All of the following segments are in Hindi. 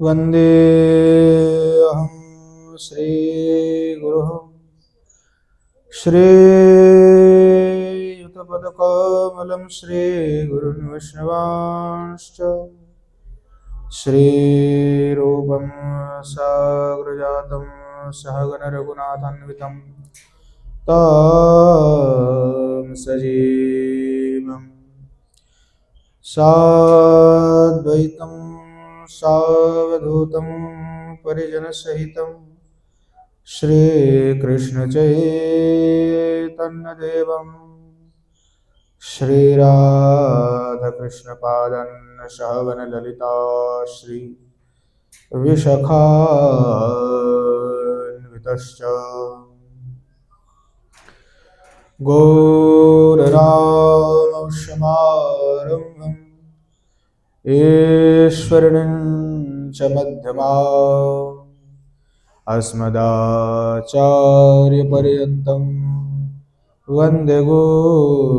वन्देऽहं श्रीगुरुः श्रीयुतपदकमलं श्रीगुरुन् वैष्णवांश्च श्रीरूपं साग्रजातं सहगणरघुनाथान्वितं तं सजीवं साद्वैतं सावधूतं परिजनसहितं श्रीकृष्णचैतन्यदेवं श्रीराधाकृष्णपादान् सहगणललिता श्री विशाखान्वितश्च गौररामौष्यमारम्भम् ईश्वरीं च मध्यमाम् अस्मदाचार्यपर्यन्तं वन्दे गुरुपरम्पराम्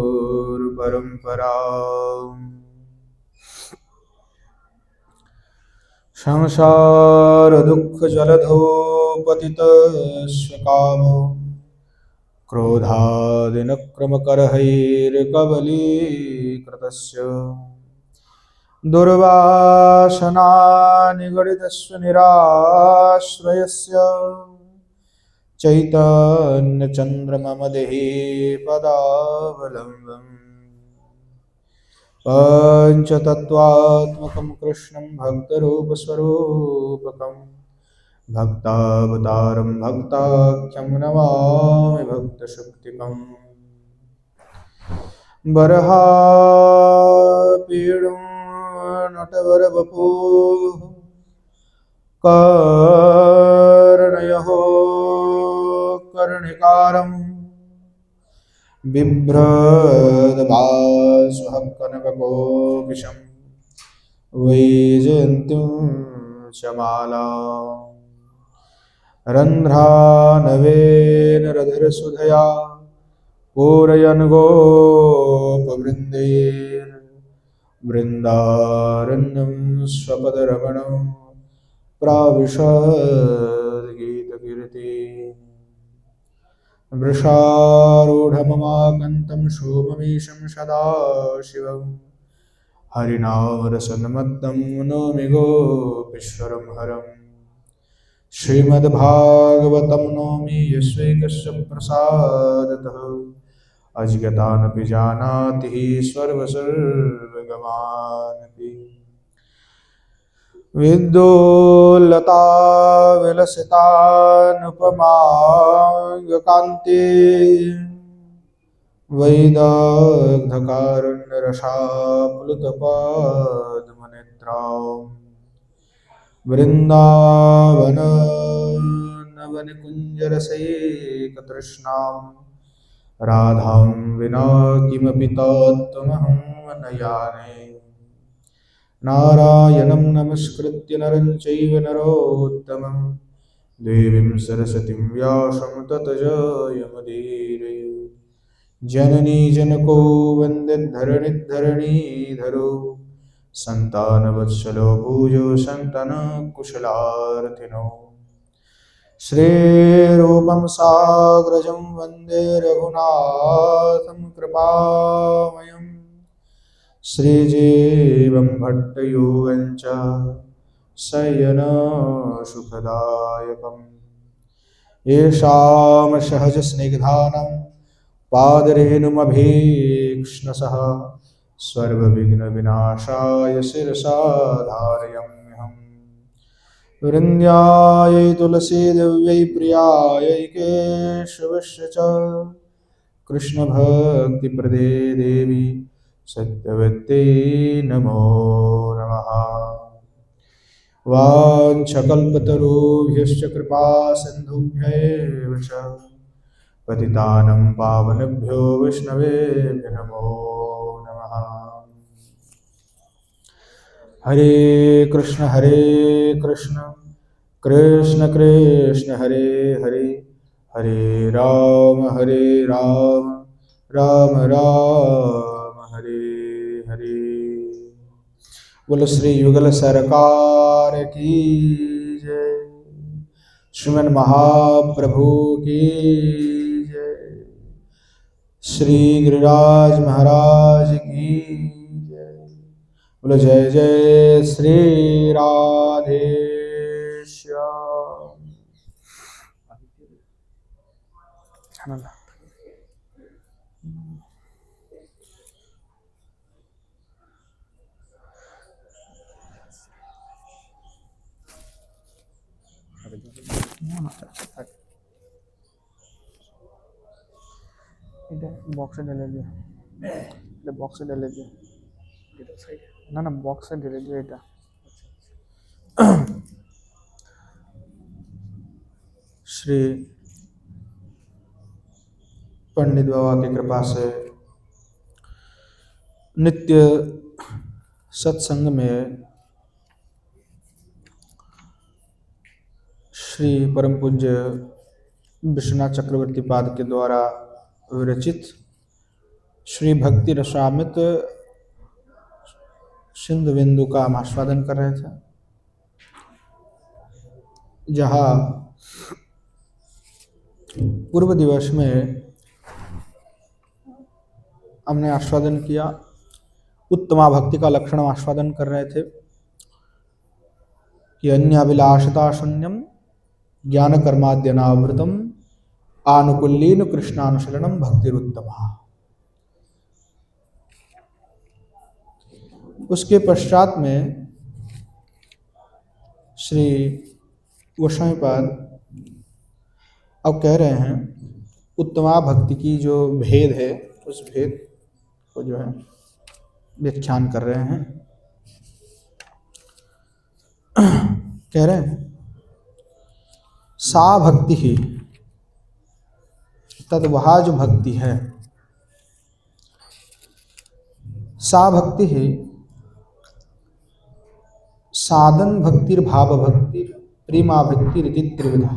संसारदुःखजलधौ पतितस्वकामो क्रोधादिनक्रमकरहैर्कबलीकृतस्य दुर्वासनानिगडितस्य निराश्रयस्य चैतन्यचन्द्रममदेहि पदावलम्बम् पञ्चतत्त्वात्मकं कृष्णं भक्तरूपस्वरूपकं भक्तावतारं भक्ताख्यं नमामि भक्तशक्तिकम् बर्हापीडं नटवरवपुः कर्णयो कर्णिकारं बिभ्रद्भासः कनककोकिशं वैजयन्तीं च मालाम् रन्ध्रानवेन रधिरसुधया पूरयन् गोपवृन्दैर्बृन्दारण्यं स्वपदरमणं प्राविशद्गीतकीर्ति वृषारूढममाकन्तं शोभमीशं सदाशिवं हरिनामरसन्मत्तं नौमि गोपीश्वरं हरम् श्रीमद्भागवतं नौमि यस्यैकस्य प्रसादतः अजिगतानपि जानाति सर्वगमानपि विद्योल्लता विलसितानुपमाङ्गकान्ति वैदग्धकारुण्यरसाप्लुतपादमनिद्राम् वृन्दावनवनकुञ्जरसैकतृष्णां राधां विना किमपि तत्त्वमहं न जाने नारायणं नमस्कृत्य नरं चैव नरोत्तमं देवीं सरस्वतीं व्यासं ततो जयमुदीरये जननी जनको वन्दे धरणिधरणीधरो सन्तानवत्सलो भूयो सन्तानकुशलार्थिनो श्रीरूपं साग्रजं वन्दे रघुनाथं कृपामयं श्रीजीवं भट्टयोगं च शयनसुखदायकम् येषां सहजस्निग्धानं पादरेणुमभीक्ष्णसः सर्वविघ्नविनाशाय शिरसा धारयाम्यहम् वृन्द्यायै तुलसीदेव्यै प्रियायै केशवस्य च कृष्णभक्तिप्रदे देवी सत्यवत्यै नमो नमः वाञ्छकल्पतरुभ्यश्च कृपासिन्धुभ्यैव च पतितानं पावनेभ्यो वैष्णवेभ्यो नमो नमः। हरे कृष्ण कृष्ण कृष्ण हरे हरे हरे राम राम राम हरे हरे। बोलो श्री युगल सरकार सरकार की जय। श्रीमन महाप्रभु की जय। श्री गिरिराज महाराज की जय। बोलो जय जय श्री राधे श्याम। बॉक्स ढले दिया बॉक्स ढले दिया ना ना बॉक्स ढले दिया এটা श्री पंडित बाबा की कृपा से नित्य सत्संग में श्री परम पूज्य विश्वनाथ चक्रवर्ती पाद के द्वारा विरचित श्री भक्ति रसामृत सिंधु बिंदु का हम आस्वादन कर रहे थे, जहाँ पूर्व दिवस में हमने आस्वादन किया उत्तमा भक्ति का लक्षण आस्वादन कर रहे थे कि अन्याभिलाषता शून्यम ज्ञान कर्माद्यनावृतम आनुकूल्येन कृष्णानुशरणम भक्तिरुत्तमा। उसके पश्चात में श्री गोस्वामीपाद अब कह रहे हैं उत्तमा भक्ति की जो भेद है उस भेद को जो है व्याख्यान कर रहे हैं। कह रहे हैं सा भक्ति ही तद वह जो भक्ति है, सा भक्ति ही साधन भक्तिर भाव भक्तिर प्रेमा भक्तिर इति त्रिविधा।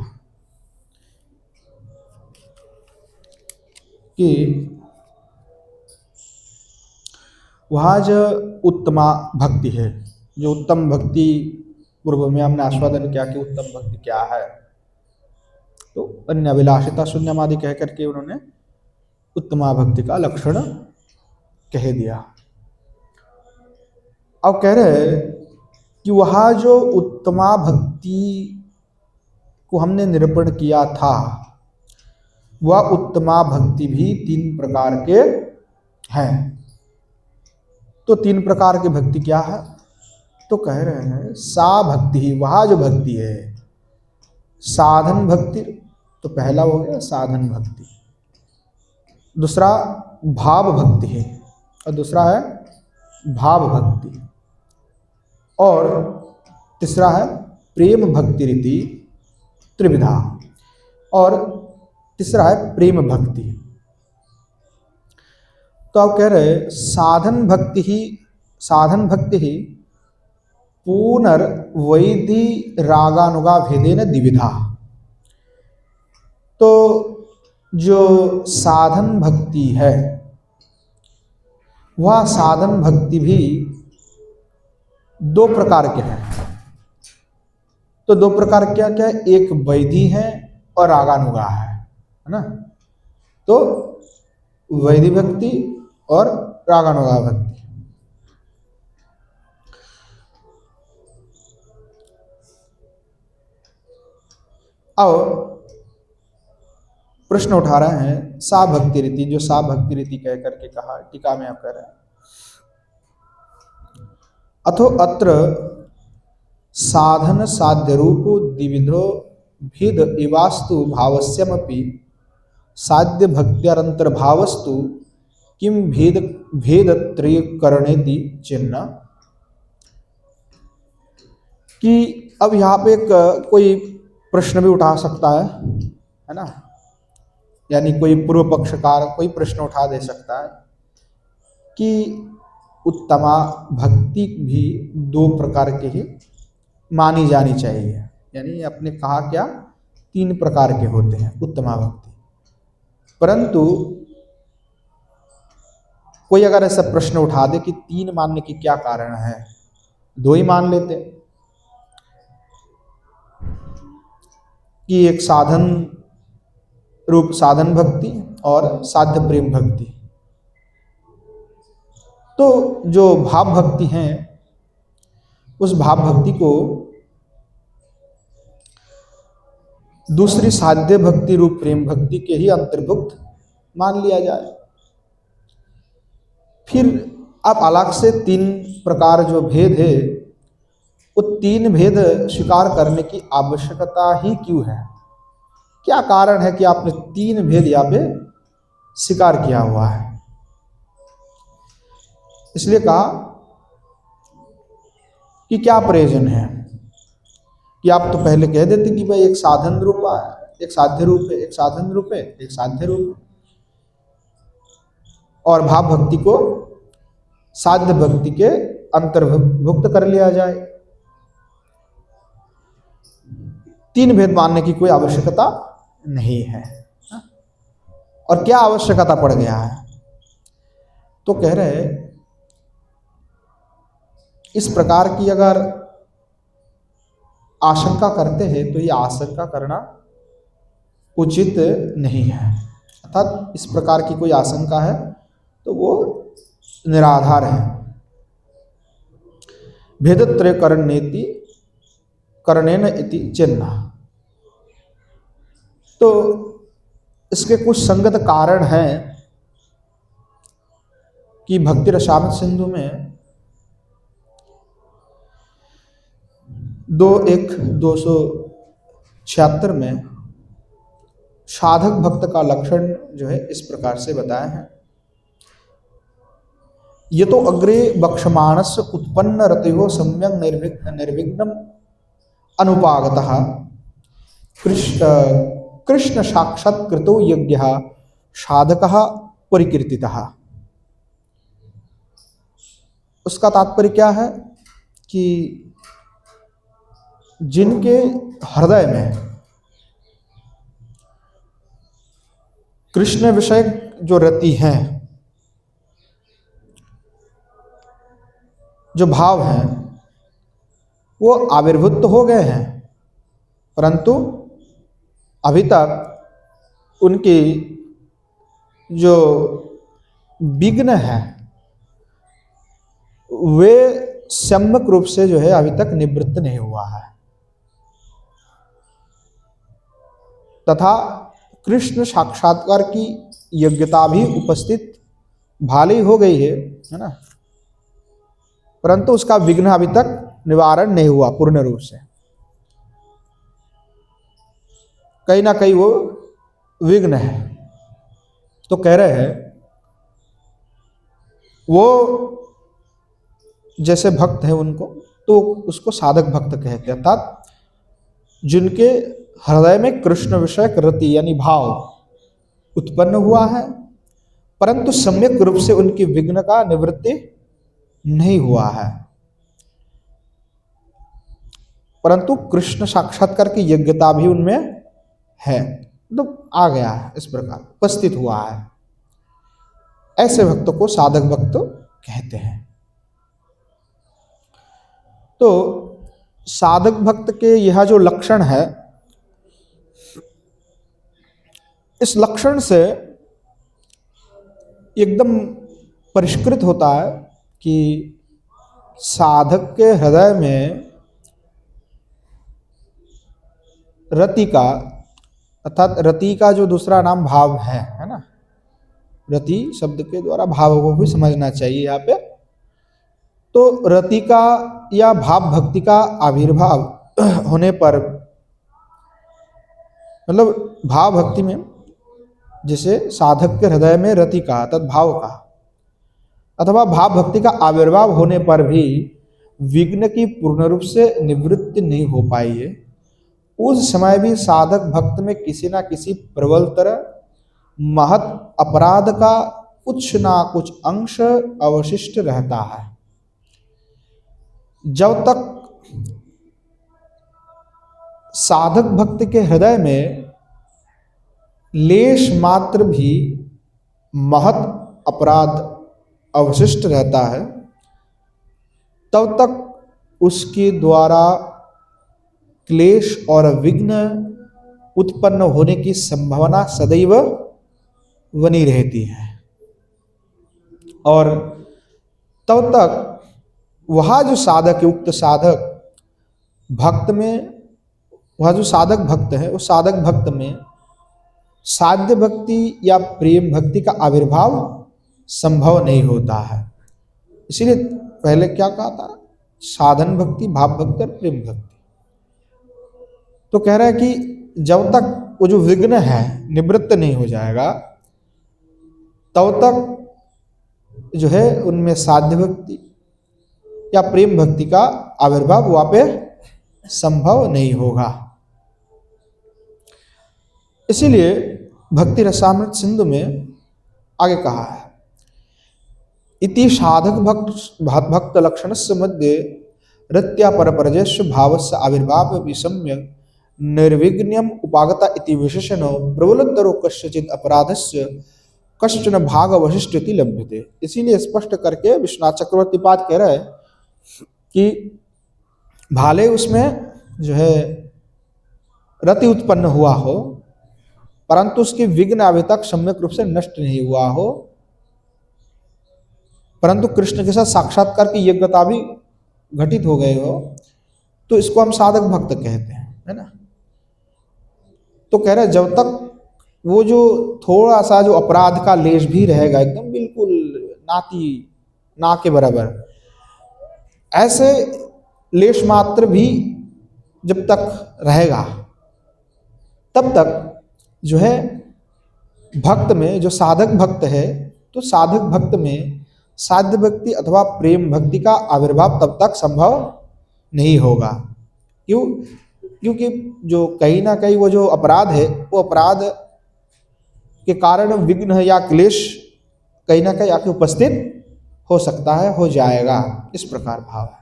कि वह जो उत्तमा भक्ति है, जो उत्तम भक्ति पूर्व में हमने आस्वादन किया कि उत्तम भक्ति क्या है, तो अन्य अभिलाषिता शून्यम आदि कह करके उन्होंने उत्तमा भक्ति का लक्षण कह दिया। अब कह रहे कि वह जो उत्तमा भक्ति को हमने निरूपण किया था, वह उत्तमा भक्ति भी तीन प्रकार के हैं। तो तीन प्रकार की भक्ति क्या है? तो कह रहे हैं सा भक्ति ही, वह जो भक्ति है साधन भक्ति, तो पहला हो गया साधन भक्ति, दूसरा भाव भक्ति है और दूसरा है भाव भक्ति, और तीसरा है प्रेम भक्ति रीति त्रिविधा, और तीसरा है प्रेम भक्ति। तो आप कह रहे साधन भक्ति ही पुनर्वैधि रागानुगा भेदेन द्विविधा। तो जो साधन भक्ति है वह साधन भक्ति भी दो प्रकार के हैं। तो दो प्रकार क्या क्या है? एक वैधि है और रागानुगा है ना। तो वैधि भक्ति और रागानुगा भक्ति। अब प्रश्न उठा रहे हैं सा भक्ति रीति, जो सा भक्ति रीति कह करके कहा, टीका में आप कह रहे हैं अथो अत्र साधन साध्य रूप द्विविधो भेद इवास्तु भावस्यमपि साध्य भक्त्यारंतर भावस्तु किम भेद त्रय करणेति चिन्ह। कि अब यहाँ पे कोई प्रश्न भी उठा सकता है ना, यानी कोई पूर्व पक्षकार कोई प्रश्न उठा दे सकता है कि उत्तमा भक्ति भी दो प्रकार के ही मानी जानी चाहिए। यानी आपने कहा क्या, तीन प्रकार के होते हैं उत्तमा भक्ति। परंतु कोई अगर ऐसा प्रश्न उठा दे कि तीन मानने की क्या कारण है, दो ही मान लेते। कि एक साधन रूप साधन भक्ति और साध्य प्रेम भक्ति। तो जो भाव भक्ति है उस भाव भक्ति को दूसरी साध्य भक्ति रूप प्रेम भक्ति के ही अंतर्भुक्त मान लिया जाए। फिर अब अलग से 3 प्रकार जो भेद है वो 3 भेद स्वीकार करने की आवश्यकता ही क्यों है? क्या कारण है कि आपने 3 भेद यहाँ पे स्वीकार किया हुआ है? इसलिए कहा कि क्या प्रयोजन है कि आप तो पहले कह देते कि भाई एक साधन रूप है, एक साध्य रूप है, एक साधन रूप है, एक साध्य रूप है, और भाव भक्ति को साध्य भक्ति के अंतर्भुक्त कर लिया जाए। 3 भेद मानने की कोई आवश्यकता नहीं है। और क्या आवश्यकता पड़ गया है? तो कह रहे इस प्रकार की अगर आशंका करते हैं तो ये आशंका करना उचित नहीं है। अर्थात इस प्रकार की कोई आशंका है तो वो निराधार है। भेदत्रय करणेति करणेन इति चिन्ह। तो इसके कुछ संगत कारण हैं कि भक्ति रसामृत सिंधु में 2.1.276 में साधक भक्त का लक्षण जो है इस प्रकार से बताया है। ये तो अग्रे बक्षमाणस्य उत्पन्न रतिहो सम्यक निर्विघ्नम अनुपागतः कृष्ण साक्षात्कृतो यज्ञः साधकः परिकीर्तितः। उसका तात्पर्य क्या है कि जिनके हृदय में कृष्ण विषय जो रति है, जो भाव हैं, वो आविर्भूत तो हो गए हैं, परंतु अभी तक उनकी जो विघ्न है वे सम्यक रूप से जो है अभी तक निवृत्त नहीं हुआ है, तथा कृष्ण साक्षात्कार की योग्यता भी उपस्थित भाली हो गई है ना, परंतु उसका विघ्न अभी तक निवारण नहीं हुआ पूर्ण रूप से। कहीं ना कहीं वो विघ्न है। तो कह रहे हैं वो जैसे भक्त है उनको तो उसको साधक भक्त कहते हैं, अर्थात जिनके हृदय में कृष्ण विषयक रति यानी भाव उत्पन्न हुआ है, परंतु सम्यक रूप से उनकी विघ्न का निवृत्ति नहीं हुआ है, परंतु कृष्ण साक्षात्कार की योग्यता भी उनमें है, तो आ गया है, इस प्रकार उपस्थित हुआ है। ऐसे भक्तों को साधक भक्त कहते हैं। तो साधक भक्त के यह जो लक्षण है, इस लक्षण से एकदम परिष्कृत होता है कि साधक के हृदय में रति का, अर्थात रति का जो दूसरा नाम भाव है ना, रति शब्द के द्वारा भाव को भी समझना चाहिए यहाँ पे। तो रति का या भाव भक्ति का आविर्भाव होने पर, मतलब भाव भक्ति में जैसे साधक के हृदय में रति का अर्थात भाव का अथवा भाव भक्ति का आविर्भाव होने पर भी विघ्न की पूर्ण रूप से निवृत्ति नहीं हो पाई है, उस समय भी साधक भक्त में किसी ना किसी प्रबलतर महत अपराध का कुछ ना कुछ अंश अवशिष्ट रहता है। जब तक साधक भक्त के हृदय में लेश मात्र भी महत अपराध अवशिष्ट रहता है, तब तक उसके द्वारा क्लेश और विघ्न उत्पन्न होने की संभावना सदैव बनी रहती है। और तब तक वह जो साधक, उक्त साधक भक्त में, वह जो साधक भक्त है, उस साधक भक्त में साध्य भक्ति या प्रेम भक्ति का आविर्भाव संभव नहीं होता है। इसीलिए पहले क्या कहा था, साधन भक्ति, भाव भक्ति और प्रेम भक्ति। तो कह रहा है कि जब तक वो जो विघ्न है निवृत्त नहीं हो जाएगा, तब तक जो है उनमें साध्य भक्ति या प्रेम भक्ति का आविर्भाव वहां पे संभव नहीं होगा। इसीलिए भक्ति रसामृत सिंधु में आगे कहा है, इति साधक भक्त लक्षणस्य मध्ये रत्या परपरजस्य भावस्य आविर्भाव विषम्य निर्विघ्नम उपागता इति विशेषण प्रबलतरो कस्यचित् अपराधस्य कश्चन भाग वशिष्ठति लभ्यते। इसीलिए स्पष्ट करके विश्वनाथ चक्रवर्ती पाद कह रहे हैं कि भाले उसमें जो है रति उत्पन्न हुआ हो, परंतु उसकी विघ्न अभी तक सम्यक रूप से नष्ट नहीं हुआ हो, परंतु कृष्ण के साथ साक्षात्कार की योग्यता भी घटित हो गए हो, तो इसको हम साधक भक्त कहते हैं, है ना। तो कह रहे जब तक वो जो थोड़ा सा जो अपराध का लेश भी रहेगा, एकदम बिल्कुल ना के बराबर, ऐसे लेश मात्र भी जब तक रहेगा, तब तक जो है भक्त में, जो साधक भक्त है, तो साधक भक्त में साध्य भक्ति अथवा प्रेम भक्ति का आविर्भाव तब तक संभव नहीं होगा। क्योंकि जो कहीं ना कहीं वो जो अपराध है, वो अपराध के कारण विघ्न या क्लेश कहीं ना कहीं आके उपस्थित हो सकता है, हो जाएगा, इस प्रकार भाव है।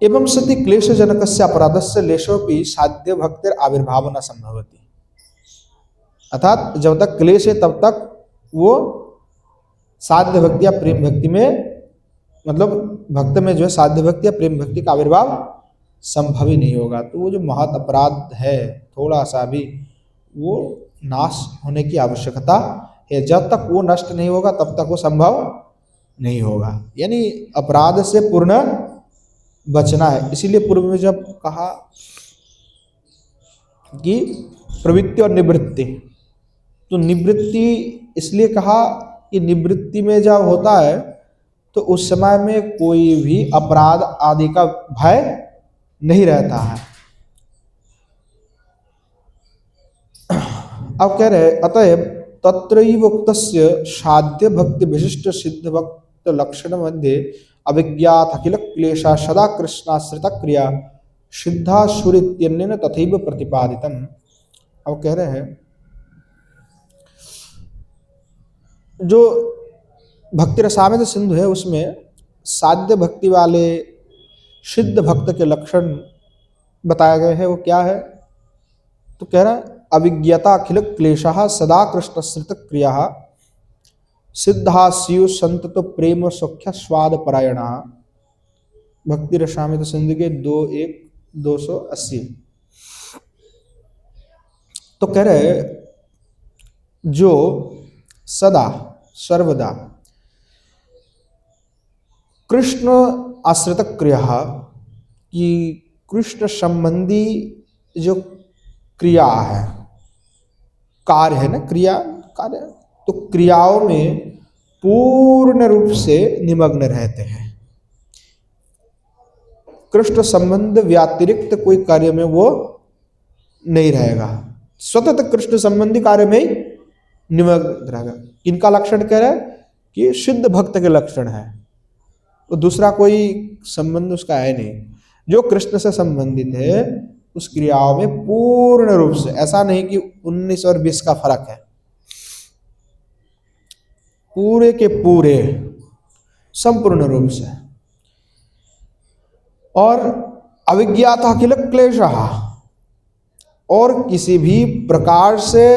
एवं सति क्लेश जनकस्य अपराधस्य लेशोपि साध्य भक्तिर आविर्भाव न संभवति। अर्थात जब तक क्लेश है तब तक वो साध्य भक्ति या प्रेम भक्ति में, मतलब भक्त में जो है साध्य भक्ति या प्रेम भक्ति का आविर्भाव संभव ही नहीं होगा। तो वो जो महत अपराध है थोड़ा सा भी, वो नाश होने की आवश्यकता है। जब तक वो नष्ट नहीं होगा तब तक वो संभव नहीं होगा। यानी अपराध से पूर्ण बचना है। इसीलिए पूर्व में जब कहा कि प्रवृत्ति और निवृत्ति, तो निवृत्ति इसलिए कहा कि निवृत्ति में जब होता है तो उस समय में कोई भी अपराध आदि का भय नहीं रहता है। अब कह रहे अतएव तत्रैव उक्तस्य साध्य भक्ति विशिष्ट सिद्ध भक्त लक्षण मध्ये अविज्ञात अखिल क्लेशा सदा कृष्णाश्रित क्रिया सिद्धा सुरित्यन्येन तथैव प्रतिपादितम्। अब कह रहे हैं जो भक्ति रसामृत सिंधु है उसमें साध्य भक्ति वाले सिद्ध भक्त के लक्षण बताए गए हैं। वो क्या है? तो कह रहा है अविज्ञता अखिल क्लेशः सदा कृष्णश्रित क्रिया सिद्धा स्यु संतत प्रेम सौख्य स्वाद परायणा। भक्ति रसामृत सिंधु के 2.1.280। तो कह रहे जो सदा सर्वदा कृष्ण आश्रित क्रिया की कृष्ण संबंधी जो क्रिया है, कार्य है ना, क्रिया कार्य, तो क्रियाओं में पूर्ण रूप से निमग्न रहते हैं। कृष्ण संबंध व्यतिरिक्त कोई कार्य में वो नहीं रहेगा, स्वतः कृष्ण संबंधी कार्य में ही निमग्न रहेगा। इनका लक्षण कह रहा है कि सिद्ध भक्त के लक्षण है, तो दूसरा कोई संबंध उसका है नहीं। जो कृष्ण से संबंधित है उस क्रियाओं में पूर्ण रूप से, ऐसा नहीं कि 19 और 20 का फर्क है, पूरे के पूरे संपूर्ण रूप से। और अविज्ञात अखिल क्लेशः, और किसी भी प्रकार से,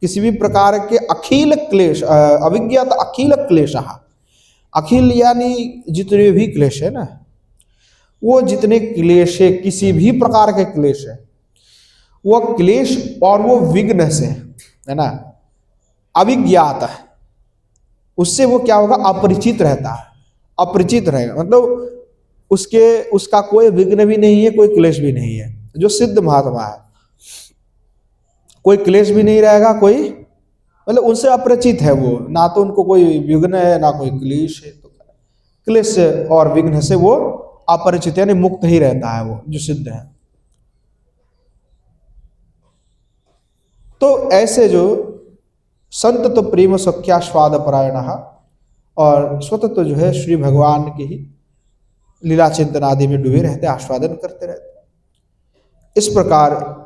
किसी भी प्रकार के अखिल क्लेश, अविज्ञात अखिल क्लेशः, अखिल यानी जितने भी क्लेश है ना, वो जितने क्लेश है, किसी भी प्रकार के क्लेश है, वह क्लेश और वो विघ्न से, है ना, अविज्ञात है, उससे वो क्या होगा, अपरिचित रहता है, अपरिचित रहेगा, मतलब उसका कोई विघ्न भी नहीं है, कोई क्लेश भी नहीं है। जो सिद्ध महात्मा है, कोई क्लेश भी नहीं रहेगा, कोई मतलब उनसे अपरिचित है वो, ना तो उनको कोई विघ्न है ना कोई क्लेश है, तो क्लेश से और विघ्न से वो अपरिचित यानी मुक्त ही रहता है वो जो सिद्ध है। तो ऐसे जो संत तो प्रेम सख्यास्वाद परायण, और स्वतः तो जो है श्री भगवान के ही लीला चिंतन आदि में डूबे रहते, आस्वादन करते रहते। इस प्रकार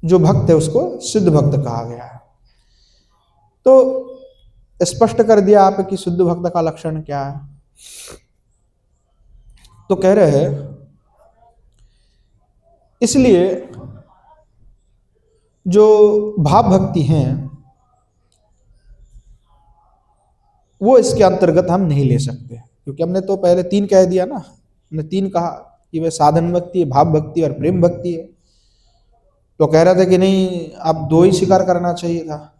जो भक्त है उसको सिद्ध भक्त कहा गया है। तो स्पष्ट कर दिया आप कि शुद्ध भक्त का लक्षण क्या है। तो कह रहे हैं इसलिए जो भाव भक्ति हैं वो इसके अंतर्गत हम नहीं ले सकते, क्योंकि हमने तो पहले तीन कह दिया ना, हमने तीन कहा कि वह साधन भक्ति है, भाव भक्ति और प्रेम भक्ति है। तो कह रहा था कि नहीं, आप दो ही स्वीकार करना चाहिए था,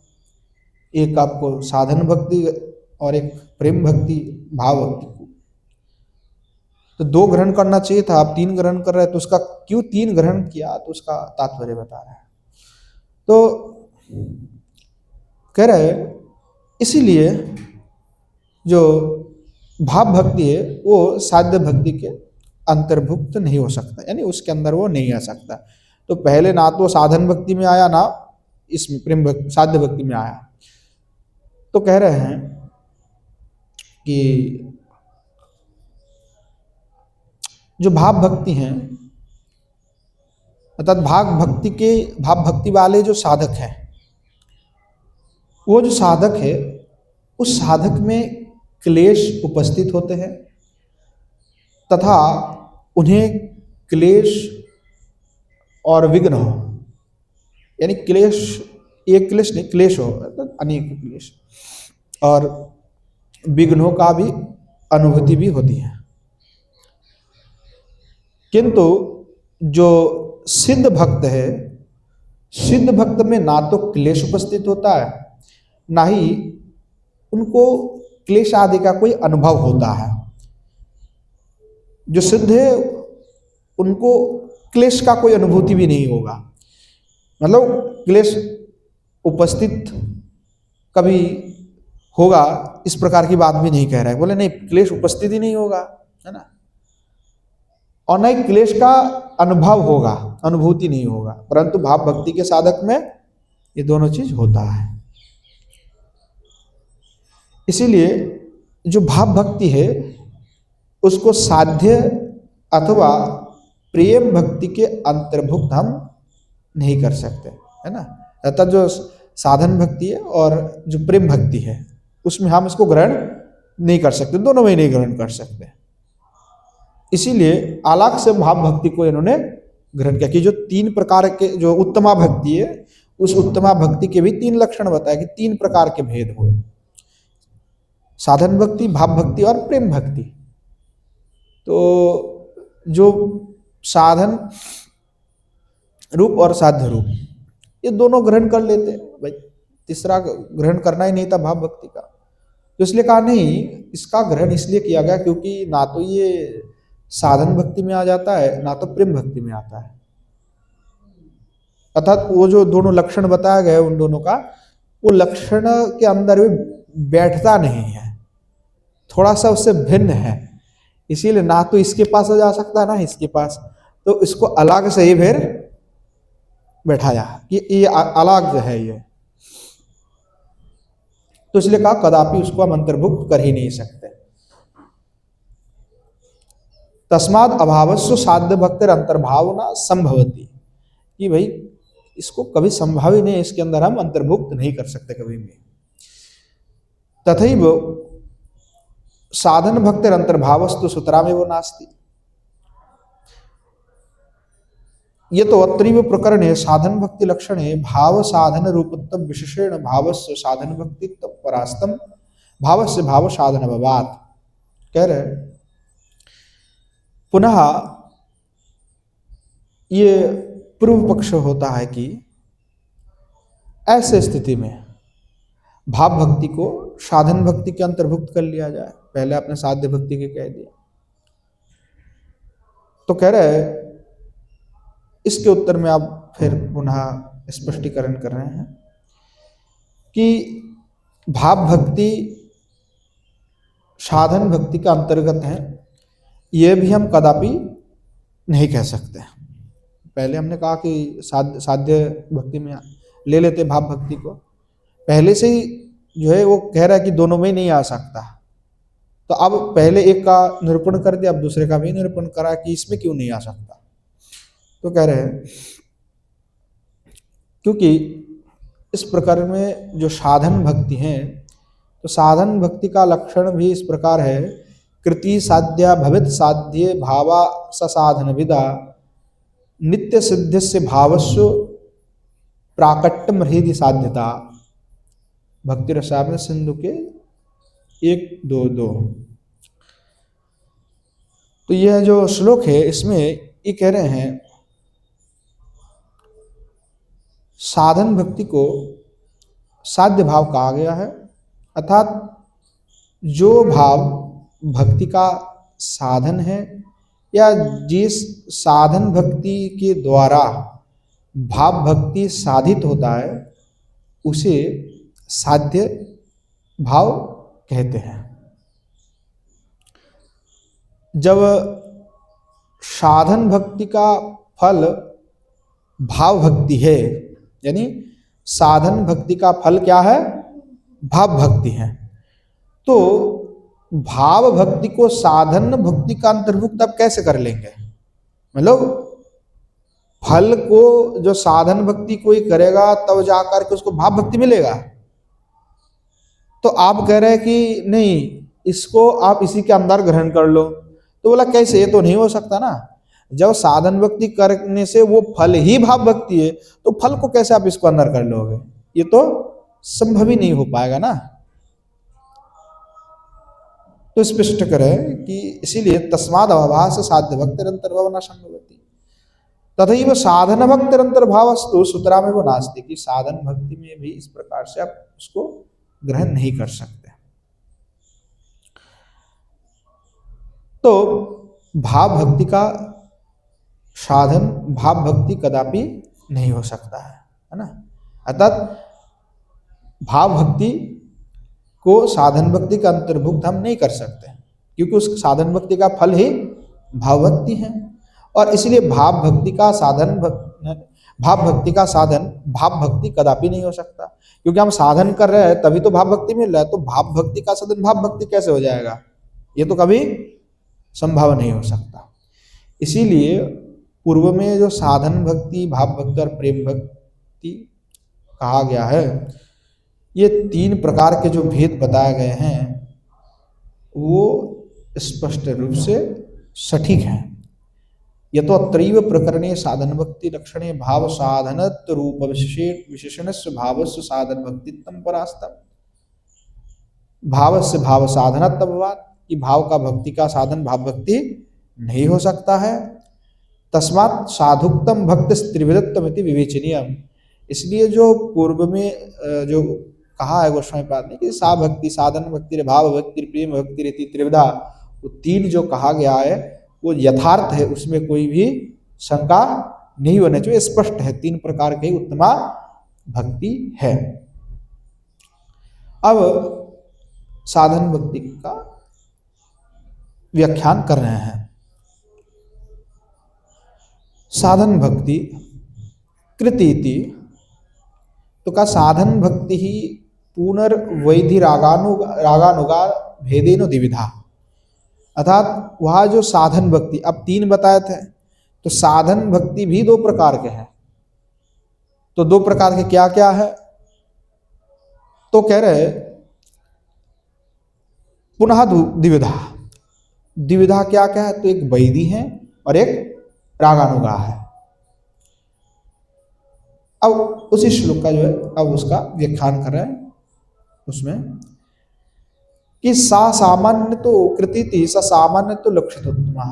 एक आपको साधन भक्ति और एक प्रेम भक्ति, भाव भक्ति को, तो दो ग्रहण करना चाहिए था, आप तीन ग्रहण कर रहे हैं। तो उसका क्यों तीन ग्रहण किया, तो उसका तात्पर्य बता रहा है। तो कह रहे इसीलिए जो भाव भक्ति है वो साध्य भक्ति के अंतर्भुक्त नहीं हो सकता, यानी उसके अंदर वो नहीं आ सकता। तो पहले ना तो साधन भक्ति में आया ना इसमें प्रेम भक्ति साध्य भक्ति में आया। तो कह रहे हैं कि जो भाव भक्ति हैं, अर्थात भाव भक्ति वाले जो साधक हैं, वो जो साधक है उस साधक में क्लेश उपस्थित होते हैं तथा उन्हें क्लेश और विघ्न हो, यानी क्लेश, एक क्लेश नहीं, क्लेश हो अनेक क्लेश और विघ्नों का भी अनुभूति भी होती है। किंतु जो सिद्ध भक्त है, सिद्ध भक्त में ना तो क्लेश उपस्थित होता है, ना ही उनको क्लेश आदि का कोई अनुभव होता है। जो सिद्ध है उनको क्लेश का कोई अनुभूति भी नहीं होगा, मतलब क्लेश उपस्थित कभी होगा इस प्रकार की बात भी नहीं कह रहा है। बोले नहीं, क्लेश उपस्थित ही नहीं होगा, है ना, और नहीं क्लेश का अनुभव होगा, अनुभूति नहीं होगा। परंतु भाव भक्ति के साधक में ये दोनों चीज होता है। इसीलिए जो भाव भक्ति है उसको साध्य अथवा प्रेम भक्ति के अंतर्भुक्त हम नहीं कर सकते, है ना। अर्थात जो साधन भक्ति है और जो प्रेम भक्ति है उसमें हम इसको ग्रहण नहीं कर सकते, दोनों में नहीं ग्रहण कर सकते। इसीलिए अलग से भाव भक्ति को इन्होंने ग्रहण किया कि जो तीन प्रकार के जो उत्तमा भक्ति है, उस उत्तमा भक्ति के भी तीन लक्षण बताया कि तीन प्रकार के भेद हुए, साधन भक्ति, भाव भक्ति और प्रेम भक्ति। तो जो साधन रूप और साध्य रूप ये दोनों ग्रहण कर लेते, भाई तीसरा ग्रहण करना ही नहीं था भाव भक्ति का। तो इसलिए कहा नहीं, इसका ग्रहण इसलिए किया गया क्योंकि ना तो ये साधन भक्ति में आ जाता है ना तो प्रेम भक्ति में आता है। अर्थात वो जो दोनों लक्षण बताया गया उन दोनों का, वो लक्षण के अंदर भी बैठता नहीं है, थोड़ा सा उससे भिन्न है। इसीलिए ना तो इसके पास जा सकता है ना इसके पास, तो इसको अलग से ही फिर बैठाया कि ये अलग है ये। तो इसलिए कहा कदापि उसको हम अंतर्भुक्त कर ही नहीं सकते। तस्माद अभावस्व साध्य भक्तिर अंतर्भावना संभवती, कि भाई इसको कभी संभव ही नहीं, इसके अंदर हम अंतर्भुक्त नहीं कर सकते कभी भी। तथैव साधन भक्तिर अंतर्भावस्तु सूत्रामेव नास्ति। ये तो अत्रीव प्रकरण है साधन भक्ति लक्षण है भाव साधन रूपत्व विशेषण भावस्य साधन भक्तित्व परास्तम भावस्य भाव साधन भवात। कह रहे पुनः ये पूर्व पक्ष होता है कि ऐसे स्थिति में भाव भक्ति को साधन भक्ति के अंतर्भुक्त कर लिया जाए। पहले आपने साध्य भक्ति के कह दिया, तो कह रहे इसके उत्तर में आप फिर पुनः स्पष्टीकरण कर रहे हैं कि भाव भक्ति साधन भक्ति का अंतर्गत है, यह भी हम कदापि नहीं कह सकते। पहले हमने कहा कि साध्य भक्ति में ले लेते भाव भक्ति को, पहले से ही जो है वो कह रहा है कि दोनों में नहीं आ सकता, तो अब पहले एक का निरूपण कर दिया, अब दूसरे का भी निरूपण करा कि इसमें क्यों नहीं आ सकता। तो कह रहे हैं क्योंकि इस प्रकार में जो साधन भक्ति है, तो साधन भक्ति का लक्षण भी इस प्रकार है, कृति साध्या भवित साध्य भावा ससाधन विदा नित्य सिद्ध से भावस्व प्राकट्यम हृदय साध्यता। भक्ति रसायन सिंधु के 1-2-2। तो यह जो श्लोक है इसमें ये कह रहे हैं साधन भक्ति को साध्य भाव कहा गया है, अर्थात जो भाव भक्ति का साधन है या जिस साधन भक्ति के द्वारा भाव भक्ति साधित होता है उसे साध्य भाव कहते हैं। जब साधन भक्ति का फल भाव भक्ति है, यानी साधन भक्ति का फल क्या है, भाव भक्ति है, तो भाव भक्ति को साधन भक्ति का अंतर्भुक्त आप कैसे कर लेंगे? मतलब फल को जो साधन भक्ति कोई करेगा तब जाकर के उसको भाव भक्ति मिलेगा। तो आप कह रहे हैं कि नहीं, इसको आप इसी के अंदर ग्रहण कर लो, तो बोला कैसे, ये तो नहीं हो सकता ना। जब साधन भक्ति करने से वो फल ही भाव भक्ति है, तो फल को कैसे आप इसको अंदर कर लोगे? ये तो संभव ही नहीं हो पाएगा ना। तो स्पष्ट करें कि इसीलिए तस्माद अभास साध्य भक्तिरंतर्भाव न संभवति तथैव साधन भक्तिरंतर्भावस्तु सूत्रा में वो नास्ति, कि साधन भक्ति में भी इस प्रकार से आप उसको ग्रहण नहीं कर सकते। तो भाव भक्ति का साधन भाव भक्ति कदापि नहीं हो सकता है ना। अर्थात भाव भक्ति को साधन भक्ति का अंतर्भुक्त हम नहीं कर सकते, क्योंकि उस साधन भक्ति का फल ही भाव भक्ति है। और इसलिए भाव भक्ति का साधन भाव भक्ति कदापि नहीं हो सकता, क्योंकि हम साधन कर रहे हैं तभी तो भाव भक्ति मिल रहा है। तो भाव भक्ति का साधन भाव भक्ति कैसे हो जाएगा? ये तो कभी संभव नहीं हो सकता। इसीलिए पूर्व में जो साधन भक्ति, भाव भक्ति और प्रेम भक्ति कहा गया है, ये 3 प्रकार के जो भेद बताए गए हैं वो स्पष्ट रूप से सटीक हैं। यतो अत्रैव प्रकरणे साधन भक्ति लक्षणे भाव साधनत्व रूप विशेषणस्य भावस्य साधन भक्तित्वं परास्तम। भावस्य भाव साधनत्वात्, कि भाव का भक्ति का साधन भाव भक्ति नहीं हो सकता है। तस्मात् साधुक्तम भक्ति त्रिविधत्वमिति विवेचनीयम। इसलिए जो पूर्व में जो कहा है गोस्वामी पाद ने कि सा भक्ति साधन भक्ति भाव भक्ति प्रेम भक्ति रीति त्रिविधा, वो 3 जो कहा गया है वो यथार्थ है, उसमें कोई भी शंका नहीं होना चाहिए। स्पष्ट है 3 प्रकार की उत्तमा भक्ति है। अब साधन भक्ति का व्याख्यान कर रहे हैं। साधन भक्ति कृतीति, तो का साधन भक्ति ही पुनर्वैधि रागानुगा भेदेनो द्विविधा। अर्थात वह जो साधन भक्ति अब 3 बताए थे, तो साधन भक्ति भी 2 प्रकार के हैं। तो 2 प्रकार के क्या क्या है? तो कह रहे पुनः द्विविधा। द्विविधा क्या क्या है? तो एक वैधि है और एक रागानुगा है। अब उसी श्लोक का जो है अब उसका व्याख्यान कर रहे हैं उसमें कि सा सामान्य तो कृतीति सा सामान्य तो लक्षितोत्तमा।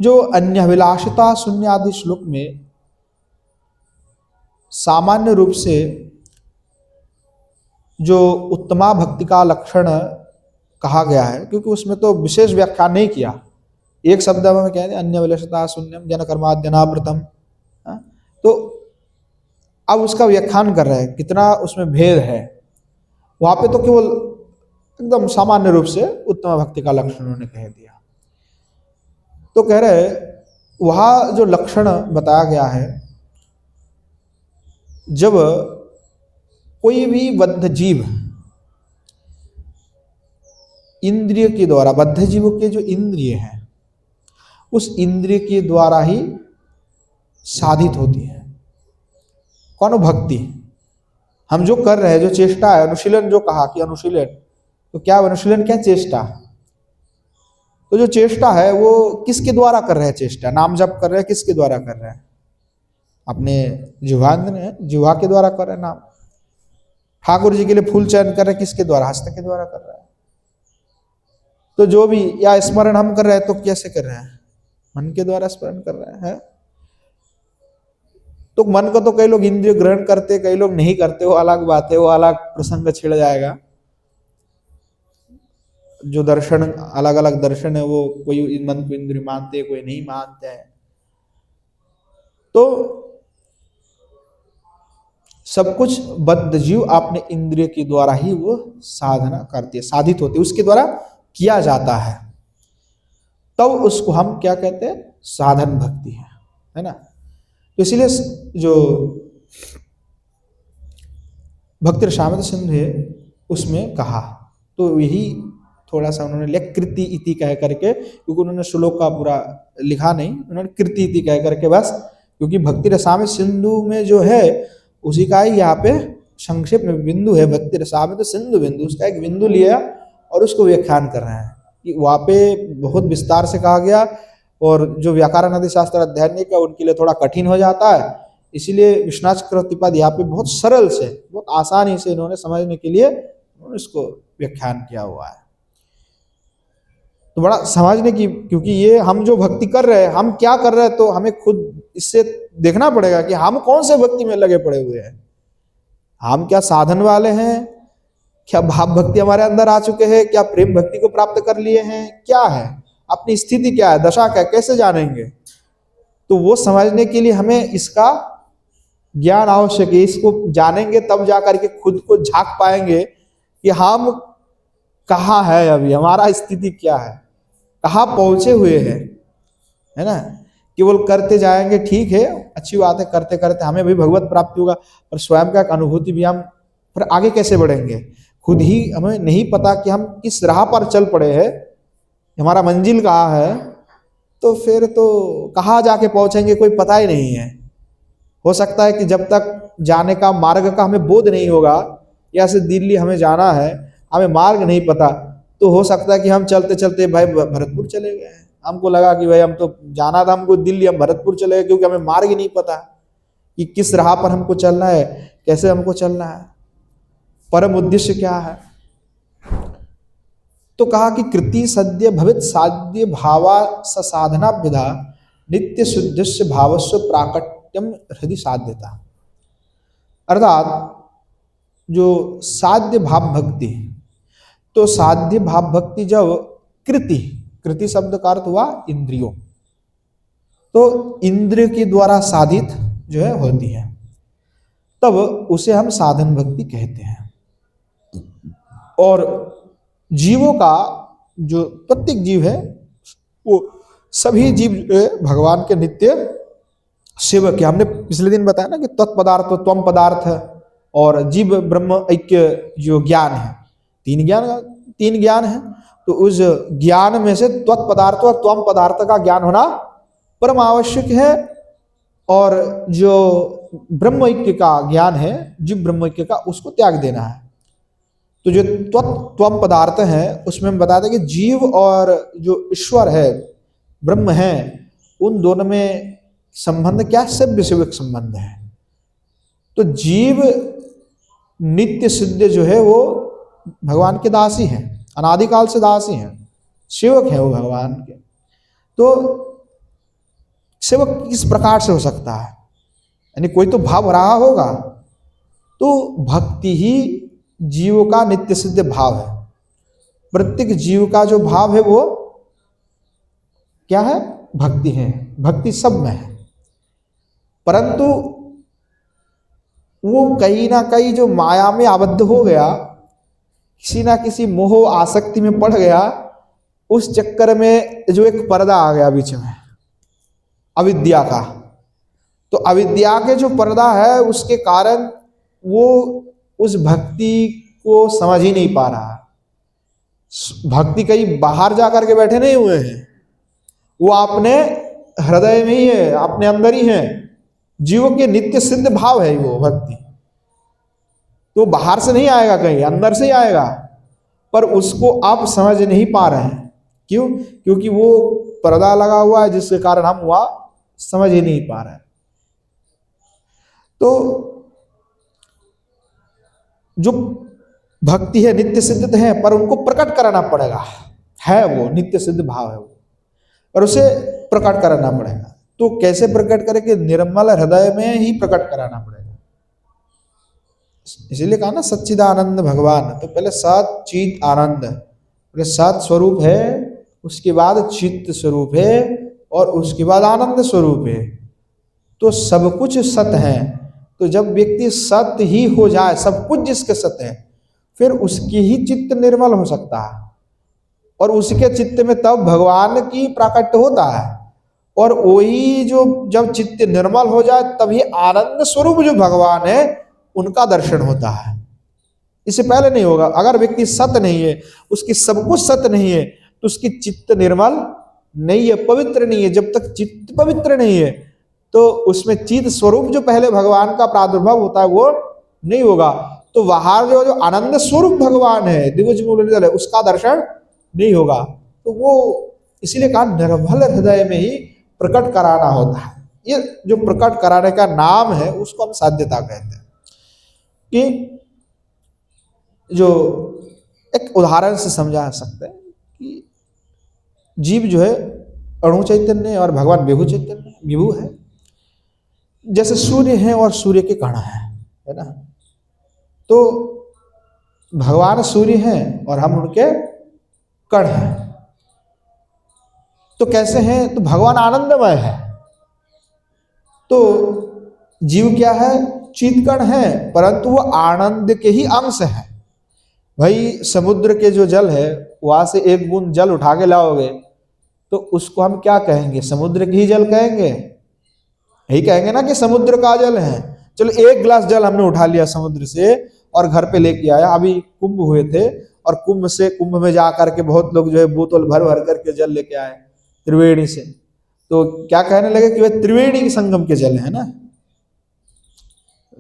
जो अन्यभिलाषिता शून्य आदि श्लोक में सामान्य रूप से जो उत्तमा भक्ति का लक्षण कहा गया है, क्योंकि उसमें तो विशेष व्याख्यान नहीं किया, एक शब्द में कहते हैं अन्यभिलाषिता शून्यम जन कर्माद्यनावृतम। तो अब उसका व्याख्यान कर रहे हैं कितना उसमें भेद है। वहां पे तो केवल एकदम सामान्य रूप से उत्तम भक्ति का लक्षण उन्होंने कह दिया। तो कह रहे वहां जो लक्षण बताया गया है, जब कोई भी बद्ध जीव इंद्रिय के द्वारा, बद्ध जीवों के जो इंद्रिय हैं उस इंद्रिय के द्वारा ही साधित होती है। कौन? भक्ति। हम जो कर रहे हैं, जो चेष्टा है, अनुशीलन, जो कहा कि अनुशीलन, तो क्या अनुशीलन, क्या चेष्टा? तो जो चेष्टा है वो किसके द्वारा कर रहे हैं? चेष्टा, नाम जप कर रहे हैं, किसके द्वारा कर रहे हैं? अपने जिह्वा के द्वारा कर रहे हैं नाम। ठाकुर जी के लिए फूल चयन कर रहे हैं, किसके द्वारा? हस्त के द्वारा कर रहे हैं। तो जो भी, या स्मरण हम कर रहे हैं तो कैसे कर रहे हैं? मन के द्वारा स्मरण कर रहे हैं। तो मन को तो कई लोग इंद्रिय ग्रहण करते, कई लोग नहीं करते, वो अलग बात है, वो अलग प्रसंग छिड़ जाएगा। जो दर्शन, अलग अलग दर्शन है, वो कोई मन को इंद्रिय मानते, कोई नहीं मानते हैं। तो सब कुछ बद्ध जीव अपने इंद्रिय के द्वारा ही वो साधना करती है, साधित होती है, उसके द्वारा किया जाता है। तब उसको हम क्या कहते हैं? साधन भक्ति है ना। तो इसीलिए जो भक्ति रसामृत सिंधु है उसमें कहा, तो यही थोड़ा सा उन्होंने लिया कृति इति कह करके, क्योंकि उन्होंने श्लोक का पूरा लिखा नहीं, उन्होंने कृति इति कह करके बस, क्योंकि भक्ति रसामृत सिंधु में जो है उसी का ही यहाँ पे संक्षेप में बिंदु है, भक्ति रसामृत सिंधु बिंदु, उसका एक बिंदु लिया और उसको व्याख्यान कर रहे हैं कि वहाँ पे बहुत विस्तार से कहा गया, और जो व्याकरण आदि शास्त्र अध्ययन नहीं किया उनके लिए थोड़ा कठिन हो जाता है। इसीलिए विश्वनाथ चक्रवर्तीपाद यहाँ पे बहुत सरल से, बहुत आसानी से इन्होंने समझने के लिए इसको व्याख्यान किया हुआ है। तो बड़ा समझने की, क्योंकि ये हम जो भक्ति कर रहे हैं, हम क्या कर रहे हैं, तो हमें खुद इससे देखना पड़ेगा कि हम कौन से भक्ति में लगे पड़े हुए हैं। हम क्या साधन वाले हैं? क्या भाव भक्ति हमारे अंदर आ चुके हैं? क्या प्रेम भक्ति को प्राप्त कर लिए हैं? क्या है अपनी स्थिति, क्या है दशा, क्या, कैसे जानेंगे? तो वो समझने के लिए हमें इसका ज्ञान आवश्यक है। इसको जानेंगे तब जाकर के खुद को झांक पाएंगे कि हम कहाँ है, अभी हमारा स्थिति क्या है, कहाँ पहुंचे हुए हैं, है ना। केवल करते जाएंगे, ठीक है, अच्छी बात है, करते करते हमें भी भगवत प्राप्ति होगा, पर स्वयं का एक अनुभूति भी हम फिर आगे कैसे बढ़ेंगे? खुद ही हमें नहीं पता कि हम किस राह पर चल पड़े हैं, हमारा मंजिल कहाँ है, तो फिर तो कहाँ जाके पहुंचेंगे कोई पता ही नहीं है। हो सकता है कि जब तक जाने का मार्ग का हमें बोध नहीं होगा, या से दिल्ली हमें जाना है, हमें मार्ग नहीं पता, तो हो सकता है कि हम चलते चलते भाई भरतपुर चले गए। हमको लगा कि भाई हम तो जाना था हमको दिल्ली, हम भरतपुर चले गए, क्योंकि हमें मार्ग ही नहीं पता कि किस राह पर हमको चलना है, कैसे हमको चलना है, परम उद्देश्य क्या है। तो कहा कि कृति सद्य भवित साध्य भावा साधना विधा नित्य शुद्धस्य भावस्व प्राकट्यम हृदय साध्यता। अर्थात जो साध्य भाव भक्ति, तो साध्य भाव भक्ति जब कृति शब्द का अर्थ हुआ इंद्रियों, तो इंद्रिय के द्वारा साधित जो है होती है, तब उसे हम साधन भक्ति कहते हैं। और जीवों का जो प्रत्येक जीव है, वो सभी जीव भगवान के नित्य सेवक है। हमने पिछले दिन बताया ना कि तत्पदार्थ, त्वम पदार्थ और जीव ब्रह्म ऐक्य जो ज्ञान है, तीन ज्ञान है। तो उस ज्ञान में से तत्पदार्थ और त्वम पदार्थ का ज्ञान होना परम आवश्यक है, और जो ब्रह्म ऐक्य का ज्ञान है, जीव ब्रह्म ऐक्य का, उसको त्याग देना है। तो जो त्वम पदार्थ है उसमें हम बताते हैं कि जीव और जो ईश्वर है, ब्रह्म है, उन दोनों में संबंध क्या? सेव्य सेवक संबंध है। तो जीव नित्य सिद्ध जो है वो भगवान के दासी हैं, अनादिकाल से दासी हैं, सेवक हैं वो भगवान के। तो सेवक किस प्रकार से हो सकता है, यानी कोई तो भाव रहा होगा। तो भक्ति ही जीव का नित्य सिद्ध भाव है। प्रत्येक जीव का जो भाव है वो क्या है, भक्ति है। भक्ति सब में है, परंतु वो कहीं ना कहीं जो माया में आबद्ध हो गया, किसी ना किसी मोह आसक्ति में पड़ गया, उस चक्कर में जो एक पर्दा आ गया बीच में अविद्या का। तो अविद्या के जो पर्दा है उसके कारण वो उस भक्ति को समझ ही नहीं पा रहा। भक्ति कहीं बाहर जाकर के बैठे नहीं हुए हैं, वो अपने हृदय में ही है, अपने अंदर ही है। जीवों के नित्य सिद्ध भाव है वो भक्ति। तो बाहर से नहीं आएगा, कहीं अंदर से ही आएगा, पर उसको आप समझ नहीं पा रहे हैं। क्यों? क्योंकि वो पर्दा लगा हुआ है, जिसके कारण हम वह समझ ही नहीं पा रहे हैं। तो जो भक्ति है नित्य सिद्ध है, पर उनको प्रकट कराना पड़ेगा। है वो नित्य सिद्ध भाव है वो, पर उसे प्रकट कराना पड़ेगा। तो कैसे प्रकट करें कि निर्मल हृदय में ही प्रकट कराना पड़ेगा। इसीलिए कहा ना सच्चिदानंद भगवान। तो पहले सत चित आनंद, पहले सत स्वरूप है, उसके बाद चित्त स्वरूप है, और उसके बाद आनंद स्वरूप है। तो सब कुछ सत है। तो जब व्यक्ति सत्य ही हो जाए, सब कुछ जिसके सत्य है, फिर उसकी ही चित्त निर्मल हो सकता है, और उसके चित्त में तब भगवान की प्राकट्य होता है। और वही जो जब चित्त निर्मल हो जाए, तभी आनंद स्वरूप जो भगवान है उनका दर्शन होता है। इससे पहले नहीं होगा। अगर व्यक्ति सत्य नहीं है, उसकी सब कुछ सत्य नहीं है, तो उसकी चित्त निर्मल नहीं है, पवित्र नहीं है। जब तक चित्त पवित्र नहीं है, तो उसमें चित्त स्वरूप जो पहले भगवान का प्रादुर्भाव होता है वो नहीं होगा। तो वहां जो आनंद स्वरूप भगवान है, दिव्य मूल है, उसका दर्शन नहीं होगा। तो वो इसीलिए कहा निर्मल हृदय में ही प्रकट कराना होता है। ये जो प्रकट कराने का नाम है उसको हम साध्यता कहते हैं। कि जो एक उदाहरण से समझा सकते हैं कि जीव जो है अणु चैतन्य और भगवान विभु चैतन्य, विभु है। जैसे सूर्य है और सूर्य के कण है ना। तो भगवान सूर्य हैं और हम उनके कण हैं। तो कैसे हैं? तो भगवान आनंदमय है। तो जीव क्या है? चित्कण है, परंतु वो आनंद के ही अंश है। भाई समुद्र के जो जल है, वहां से एक बूंद जल उठा के लाओगे तो उसको हम क्या कहेंगे? समुद्र के ही जल कहेंगे। यही कहेंगे ना कि समुद्र का जल है। चलो एक गिलास जल हमने उठा लिया समुद्र से और घर पे लेके आया। अभी कुंभ हुए थे और कुंभ में जा करके बहुत लोग जो है बोतल भर भर करके जल लेके आए त्रिवेणी से। तो क्या कहने लगे कि वह त्रिवेणी के संगम के जल है ना।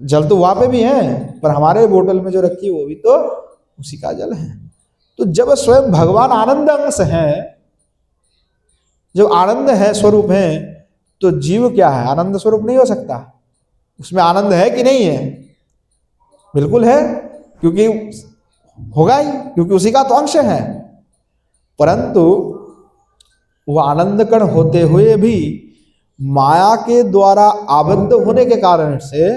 जल तो वहां पे भी है, पर हमारे बोतल में जो रखी है वो भी तो उसी का जल है। तो जब स्वयं भगवान आनंद अंश है, जब आनंद है स्वरूप है, तो जीव क्या है? आनंद स्वरूप नहीं हो सकता। उसमें आनंद है कि नहीं है? बिल्कुल है, क्योंकि होगा ही, क्योंकि उसी का तो अंश है। परंतु वो आनंद कण होते हुए भी माया के द्वारा आबद्ध होने के कारण से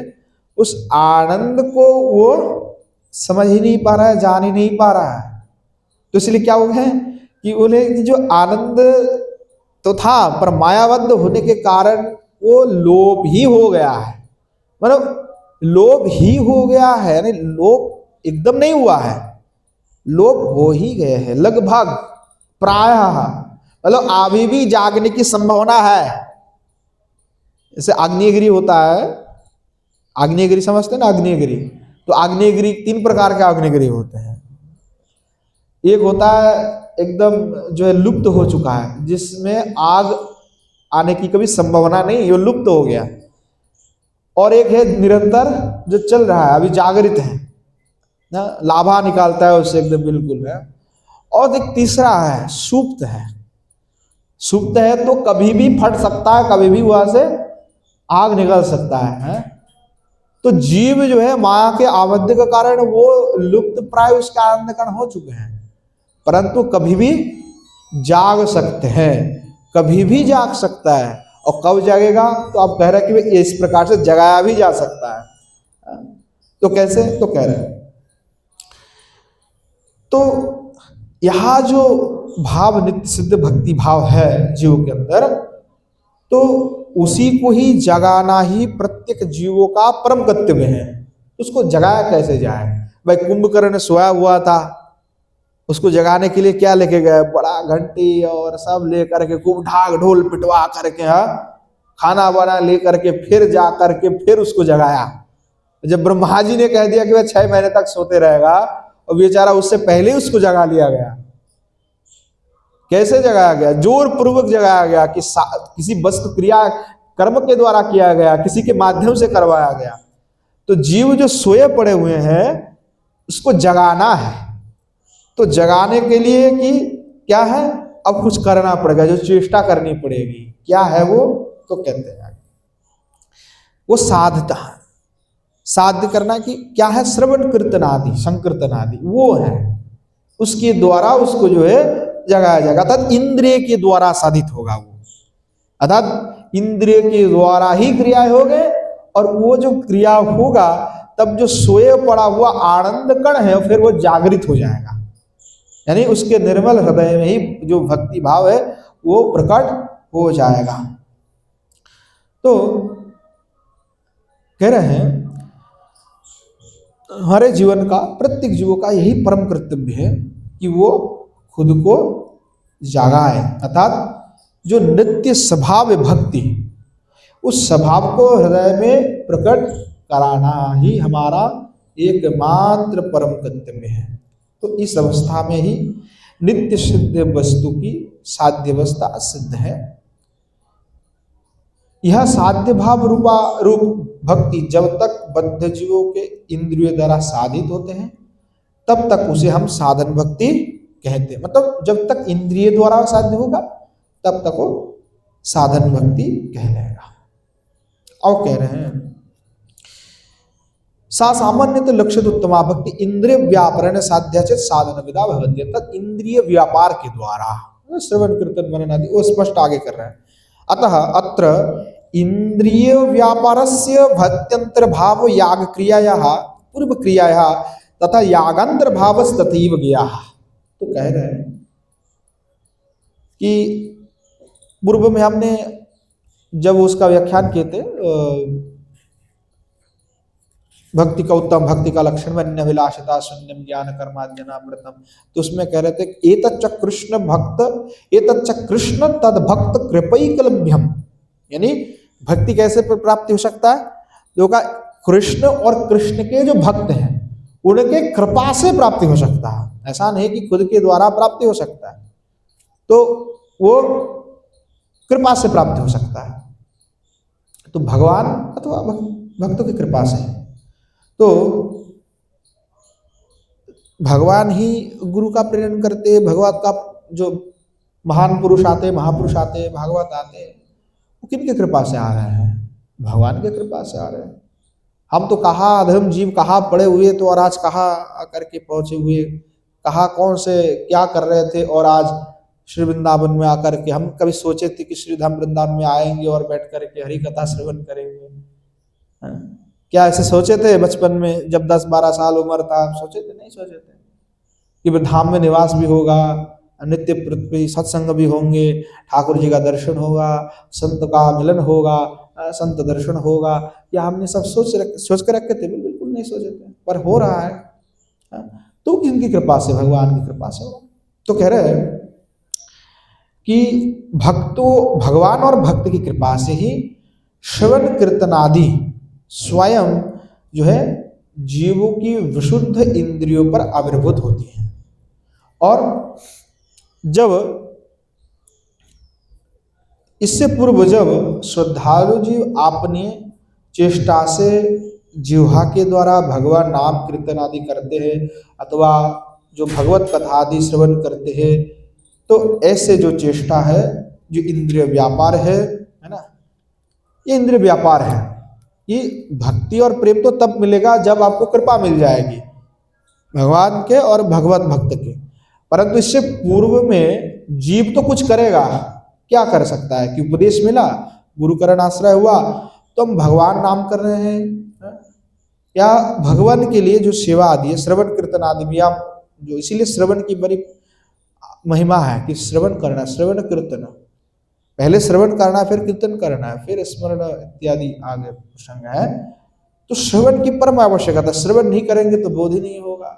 उस आनंद को वो समझ ही नहीं पा रहा है, जान ही नहीं पा रहा है। तो इसलिए क्या हो गया कि उन्हें जो आनंद तो था, पर मायाबद्ध होने के कारण वो लोभ ही हो गया है। मतलब लोभ ही हो गया है, यानी लोभ एकदम नहीं हुआ है, लोभ हो ही गए हैं लगभग, प्रायः। मतलब अभी भी जागने की संभावना है। जैसे आग्नेयगिरी होता है, आग्नेयगिरी समझते हैं ना? आग्नेयगिरी, तो आग्नेयगिरी 3 प्रकार के आग्नेयगिरी होते हैं। एक होता है एकदम जो है लुप्त हो चुका है, जिसमें आग आने की कभी संभावना नहीं, वो लुप्त हो गया। और एक है निरंतर जो चल रहा है, अभी जागृत है ना, लाभा निकालता है उससे एकदम बिल्कुल है। और एक तीसरा है सुप्त है। सुप्त है तो कभी भी फट सकता है, कभी भी वहां से आग निकल सकता है। तो जीव जो है माया के आबद्ध के कारण वो लुप्त प्राय उसके आनंद कण हो चुके हैं, परंतु कभी भी जाग सकते हैं, कभी भी जाग सकता है। और कब जगेगा, तो आप कह रहे हैं कि भाई इस प्रकार से जगाया भी जा सकता है। तो कैसे, तो कह रहे हैं तो यहां जो भाव नित्य सिद्ध भक्ति भाव है जीव के अंदर, तो उसी को ही जगाना ही प्रत्येक जीवों का परम कर्तव्य है। उसको जगाया कैसे जाए? भाई कुंभकर्ण सोया हुआ था, उसको जगाने के लिए क्या लेके गए? बड़ा घंटी और सब लेकर के खूब ढाक ढोल पिटवा करके, खाना बना लेकर के फिर जा करके फिर उसको जगाया। जब ब्रह्मा जी ने कह दिया कि वह 6 महीने तक सोते रहेगा, और बेचारा उससे पहले ही उसको जगा लिया गया। कैसे जगाया गया? जोर पूर्वक जगाया गया कि किसी वस्तु क्रिया कर्म के द्वारा किया गया, किसी के माध्यम से करवाया गया। तो जीव जो सोए पड़े हुए हैं उसको जगाना है। तो जगाने के लिए कि क्या है, अब कुछ करना पड़ेगा, जो चेष्टा करनी पड़ेगी। क्या है वो? तो कहते हैं वो साधता है। साध्य करना कि क्या है? श्रवण कीर्तन आदि, संकीर्तन आदि वो है, उसके द्वारा उसको जो है जगाया जाएगा। अर्थात इंद्रिय के द्वारा साधित होगा वो, अर्थात इंद्रिय के द्वारा ही क्रिया होगे। और वो जो क्रिया होगा तब जो सोए पड़ा हुआ आनंद कण है फिर वो जागृत हो जाएगा, यानी उसके निर्मल हृदय में ही जो भक्ति भाव है वो प्रकट हो जाएगा। तो कह रहे हैं हमारे जीवन का, प्रत्येक जीवों का यही परम कर्तव्य है कि वो खुद को जागाए, अर्थात जो नित्य स्वभाव है भक्ति, उस स्वभाव को हृदय में प्रकट कराना ही हमारा एकमात्र परम कर्तव्य है। तो इस अवस्था में ही नित्य सिद्ध वस्तु की साध्यावस्था सिद्ध है। यह साध्य भाव रूप भक्ति जब तक बद्ध जीवों के इंद्रियों द्वारा साधित होते हैं तब तक उसे हम साधन भक्ति कहते हैं। मतलब जब तक इंद्रिय द्वारा साध्य होगा तब तक वो साधन भक्ति कहलाएगा। और कह रहे हैं सा सामान्य तो लक्षित उत्तमा भक्ति इंद्रिय व्यापारण साध्य से साधन विदा भवन्ति। तक इंद्रिय व्यापार के द्वारा श्रवण कीर्तन मनन आदि वो स्पष्ट आगे कर रहे हैं। अतः अत्र इंद्रिय व्यापारस्य भक्त्यंतर भाव याग क्रियायाः पूर्व क्रियायाः तथा यागांतर भावस्तथैव ज्ञेयः। तो कह रहे हैं कि पूर्व में हमने जब उसका व्याख्यान किए थे भक्ति का उत्तम, भक्ति का लक्षण वन्य विलासिता शून्यम ज्ञान कर्माद्यनामृतम, तो उसमें कह रहे थे एतच्च कृष्ण भक्त एतच्च कृष्ण तद भक्त कृपैकलभ्यम, यानी भक्ति कैसे प्राप्ति हो सकता है? जो का कृष्ण और कृष्ण के जो भक्त हैं उनके कृपा से प्राप्ति हो सकता है। ऐसा नहीं कि खुद के द्वारा प्राप्ति हो सकता है, तो वो कृपा से प्राप्ति हो सकता है। तो भगवान अथवा भक्तों की कृपा से, तो भगवान ही गुरु का प्रेरण करते, भगवत का जो महान पुरुष आते, महापुरुष आते, भागवत आते, वो किनके कृपा से आ रहे हैं? भगवान के कृपा से आ रहे हैं। हम तो कहाँ अधर्म जीव कहाँ पड़े हुए तो और आज कहाँ आकर के पहुंचे हुए, कहाँ कौन से क्या कर रहे थे और आज श्री वृंदावन में आकर के हम कभी सोचे थे कि श्री धाम वृंदावन में आएंगे और बैठ करके हरि कथा श्रवण करेंगे? क्या ऐसे सोचे थे बचपन में जब 10-12 साल उम्र था? सोचे थे? नहीं सोचे थे कि धाम में निवास भी होगा, नित्य पृथ्वी सत्संग भी होंगे, ठाकुर जी का दर्शन होगा, संत का मिलन होगा, संत दर्शन होगा। या हमने सब सोच कर रखे थे? बिल्कुल नहीं सोचे थे, पर हो रहा है। तो किनकी कृपा से? भगवान की कृपा से होगा। तो कह रहे हैं कि भगवान और भक्त की कृपा से ही श्रवण कीर्तन आदि स्वयं जो है जीवों की विशुद्ध इंद्रियों पर आविर्भूत होती है। और जब इससे पूर्व जब श्रद्धालु जीव अपने चेष्टा से जिह्वा के द्वारा भगवान नाम कीर्तन आदि करते हैं अथवा जो भगवत कथा आदि श्रवण करते हैं, तो ऐसे जो चेष्टा है, जो इंद्रिय व्यापार है ना, ये इंद्रिय व्यापार है। ये भक्ति और प्रेम तो तब मिलेगा जब आपको कृपा मिल जाएगी भगवान के और भगवत भक्त के, परंतु इससे पूर्व में जीव तो कुछ करेगा। क्या कर सकता है? कि उपदेश मिला गुरुकरण आश्रय हुआ तो हम भगवान नाम कर रहे हैं, या भगवान के लिए जो सेवा आदि है, श्रवण कीर्तन आदि भी हम जो, इसीलिए श्रवण की बड़ी महिमा है कि श्रवण करना, श्रवण कीर्तन, पहले श्रवण करना फिर कीर्तन करना है, फिर स्मरण इत्यादि आगे प्रसंग है। तो श्रवण की परम आवश्यकता, श्रवण नहीं करेंगे तो बोध ही नहीं होगा।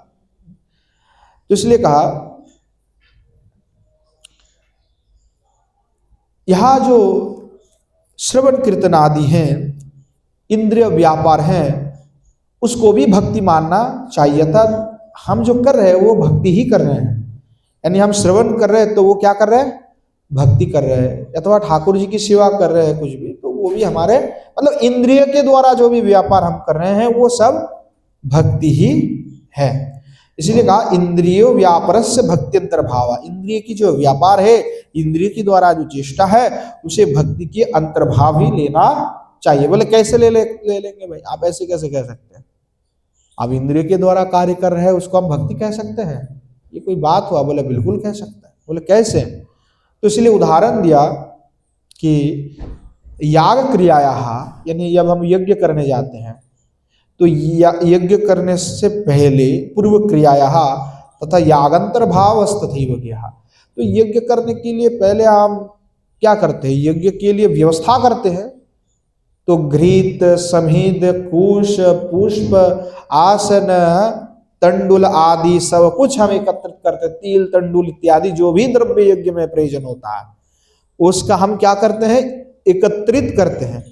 तो इसलिए कहा यहां जो श्रवण कीर्तन आदि हैं, इंद्रिय व्यापार हैं, उसको भी भक्ति मानना चाहिए था। हम जो कर रहे हैं वो भक्ति ही कर रहे हैं, यानी हम श्रवण कर रहे हैं तो वो क्या कर रहे हैं, भक्ति कर रहे हैं, अथवा ठाकुर जी की सेवा कर रहे हैं कुछ भी, तो वो भी हमारे मतलब इंद्रिय के द्वारा जो भी व्यापार हम कर रहे हैं वो सब भक्ति ही है। इसलिए कहा इंद्रियो व्यापारस्य भक्ति अंतर्भाव, इंद्रिय की जो व्यापार है, इंद्रिय के द्वारा जो चेष्टा है, उसे भक्ति के अंतर्भाव ही लेना चाहिए। बोले कैसे ले लेंगे भाई, आप ऐसे कैसे कह सकते हैं, आप इंद्रिय के द्वारा कार्य कर रहे हैं उसको हम भक्ति कह सकते हैं, ये कोई बात हुआ? बोले बिल्कुल कह सकते हैं। बोले कैसे? तो इसलिए उदाहरण दिया कि याग क्रियाया, यानी जब हम यज्ञ करने जाते हैं तो यज्ञ करने से पहले पूर्व क्रियाया तथा यागंतर भाव तथैव गया, तो यज्ञ करने के लिए पहले हम क्या करते हैं, यज्ञ के लिए व्यवस्था करते हैं। तो घृत, समिध, कुश, पुष्प, आसन, तंडुल आदि सब कुछ हम एकत्रित करते हैं, तिल, तंडुल इत्यादि जो भी द्रव्य यज्ञ में प्रयोजन होता है उसका हम क्या करते हैं, एकत्रित करते हैं,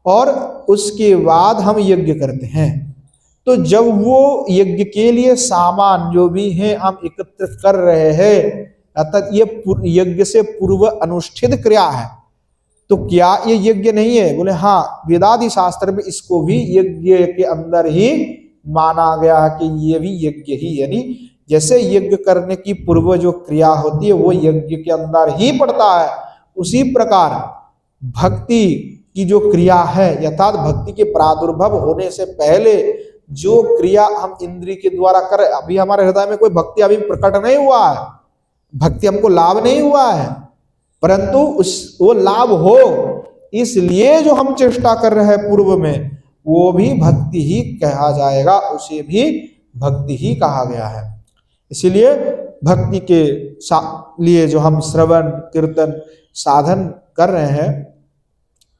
और उसके बाद हम यज्ञ करते हैं। तो जब वो यज्ञ के लिए सामान जो भी है हम एकत्रित कर रहे हैं, अर्थात ये यज्ञ से पूर्व अनुष्ठित क्रिया है, तो क्या ये यज्ञ नहीं है? बोले हाँ, वेदादि शास्त्र में इसको भी यज्ञ के अंदर ही माना गया कि ये भी यज्ञ ही, यानी जैसे यज्ञ करने की पूर्व जो क्रिया होती है वो यज्ञ के अंदर ही पड़ता है, उसी प्रकार भक्ति की जो क्रिया है, अर्थात भक्ति के प्रादुर्भाव होने से पहले जो क्रिया हम इंद्रिय के द्वारा कर, अभी हमारे हृदय में कोई भक्ति अभी प्रकट नहीं हुआ है, भक्ति हमको लाभ नहीं हुआ है, परंतु वो लाभ हो इसलिए जो हम चेष्टा कर रहे हैं पूर्व में, वो भी भक्ति ही कहा जाएगा, उसे भी भक्ति ही कहा गया है। इसीलिए भक्ति के लिए जो हम श्रवण कीर्तन साधन कर रहे हैं,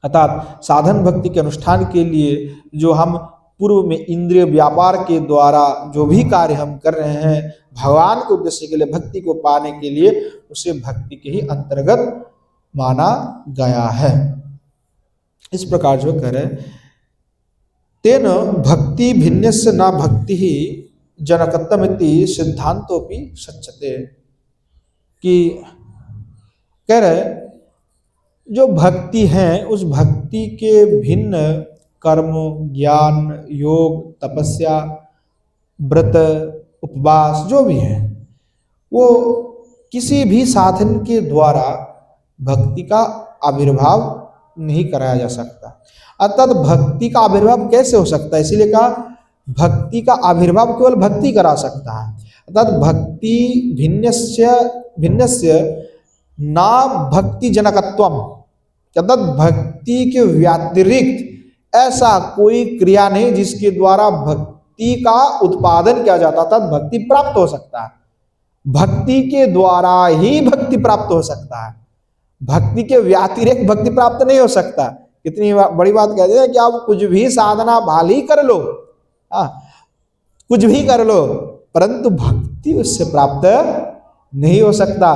अर्थात साधन भक्ति के अनुष्ठान के लिए जो हम पूर्व में इंद्रिय व्यापार के द्वारा जो भी कार्य हम कर रहे हैं भगवान के उद्देश्य के लिए, भक्ति को पाने के लिए, उसे भक्ति के ही अंतर्गत माना गया है। इस प्रकार जो कह रहे तेन भक्ति भिन्नस्य न भक्ति ही जनकत्वमिति सिद्धांतोपि सच्यते, कि कह रहे जो भक्ति है उस भक्ति के भिन्न कर्म, ज्ञान, योग, तपस्या, व्रत, उपवास जो भी है वो किसी भी साधन के द्वारा भक्ति का आविर्भाव नहीं कराया जा सकता। अर्थात भक्ति का आविर्भाव कैसे हो सकता है, इसीलिए कहा भक्ति का आविर्भाव केवल भक्ति करा सकता है। अर्थात भक्ति भिन्नस्य ना भक्ति जनकत्वम, अर्थात भक्ति के व्यतिरिक्त ऐसा कोई क्रिया नहीं जिसके द्वारा भक्ति का उत्पादन किया जाता, अर्थात भक्ति प्राप्त हो सकता है। भक्ति के द्वारा ही भक्ति प्राप्त हो सकता है, भक्ति के व्यतिरिक्त भक्ति प्राप्त नहीं हो सकता। कितनी बड़ी बात कह दिया कि आप कुछ भी साधना भाली कर लो, कुछ भी कर लो, परंतु भक्ति उससे प्राप्त नहीं हो सकता।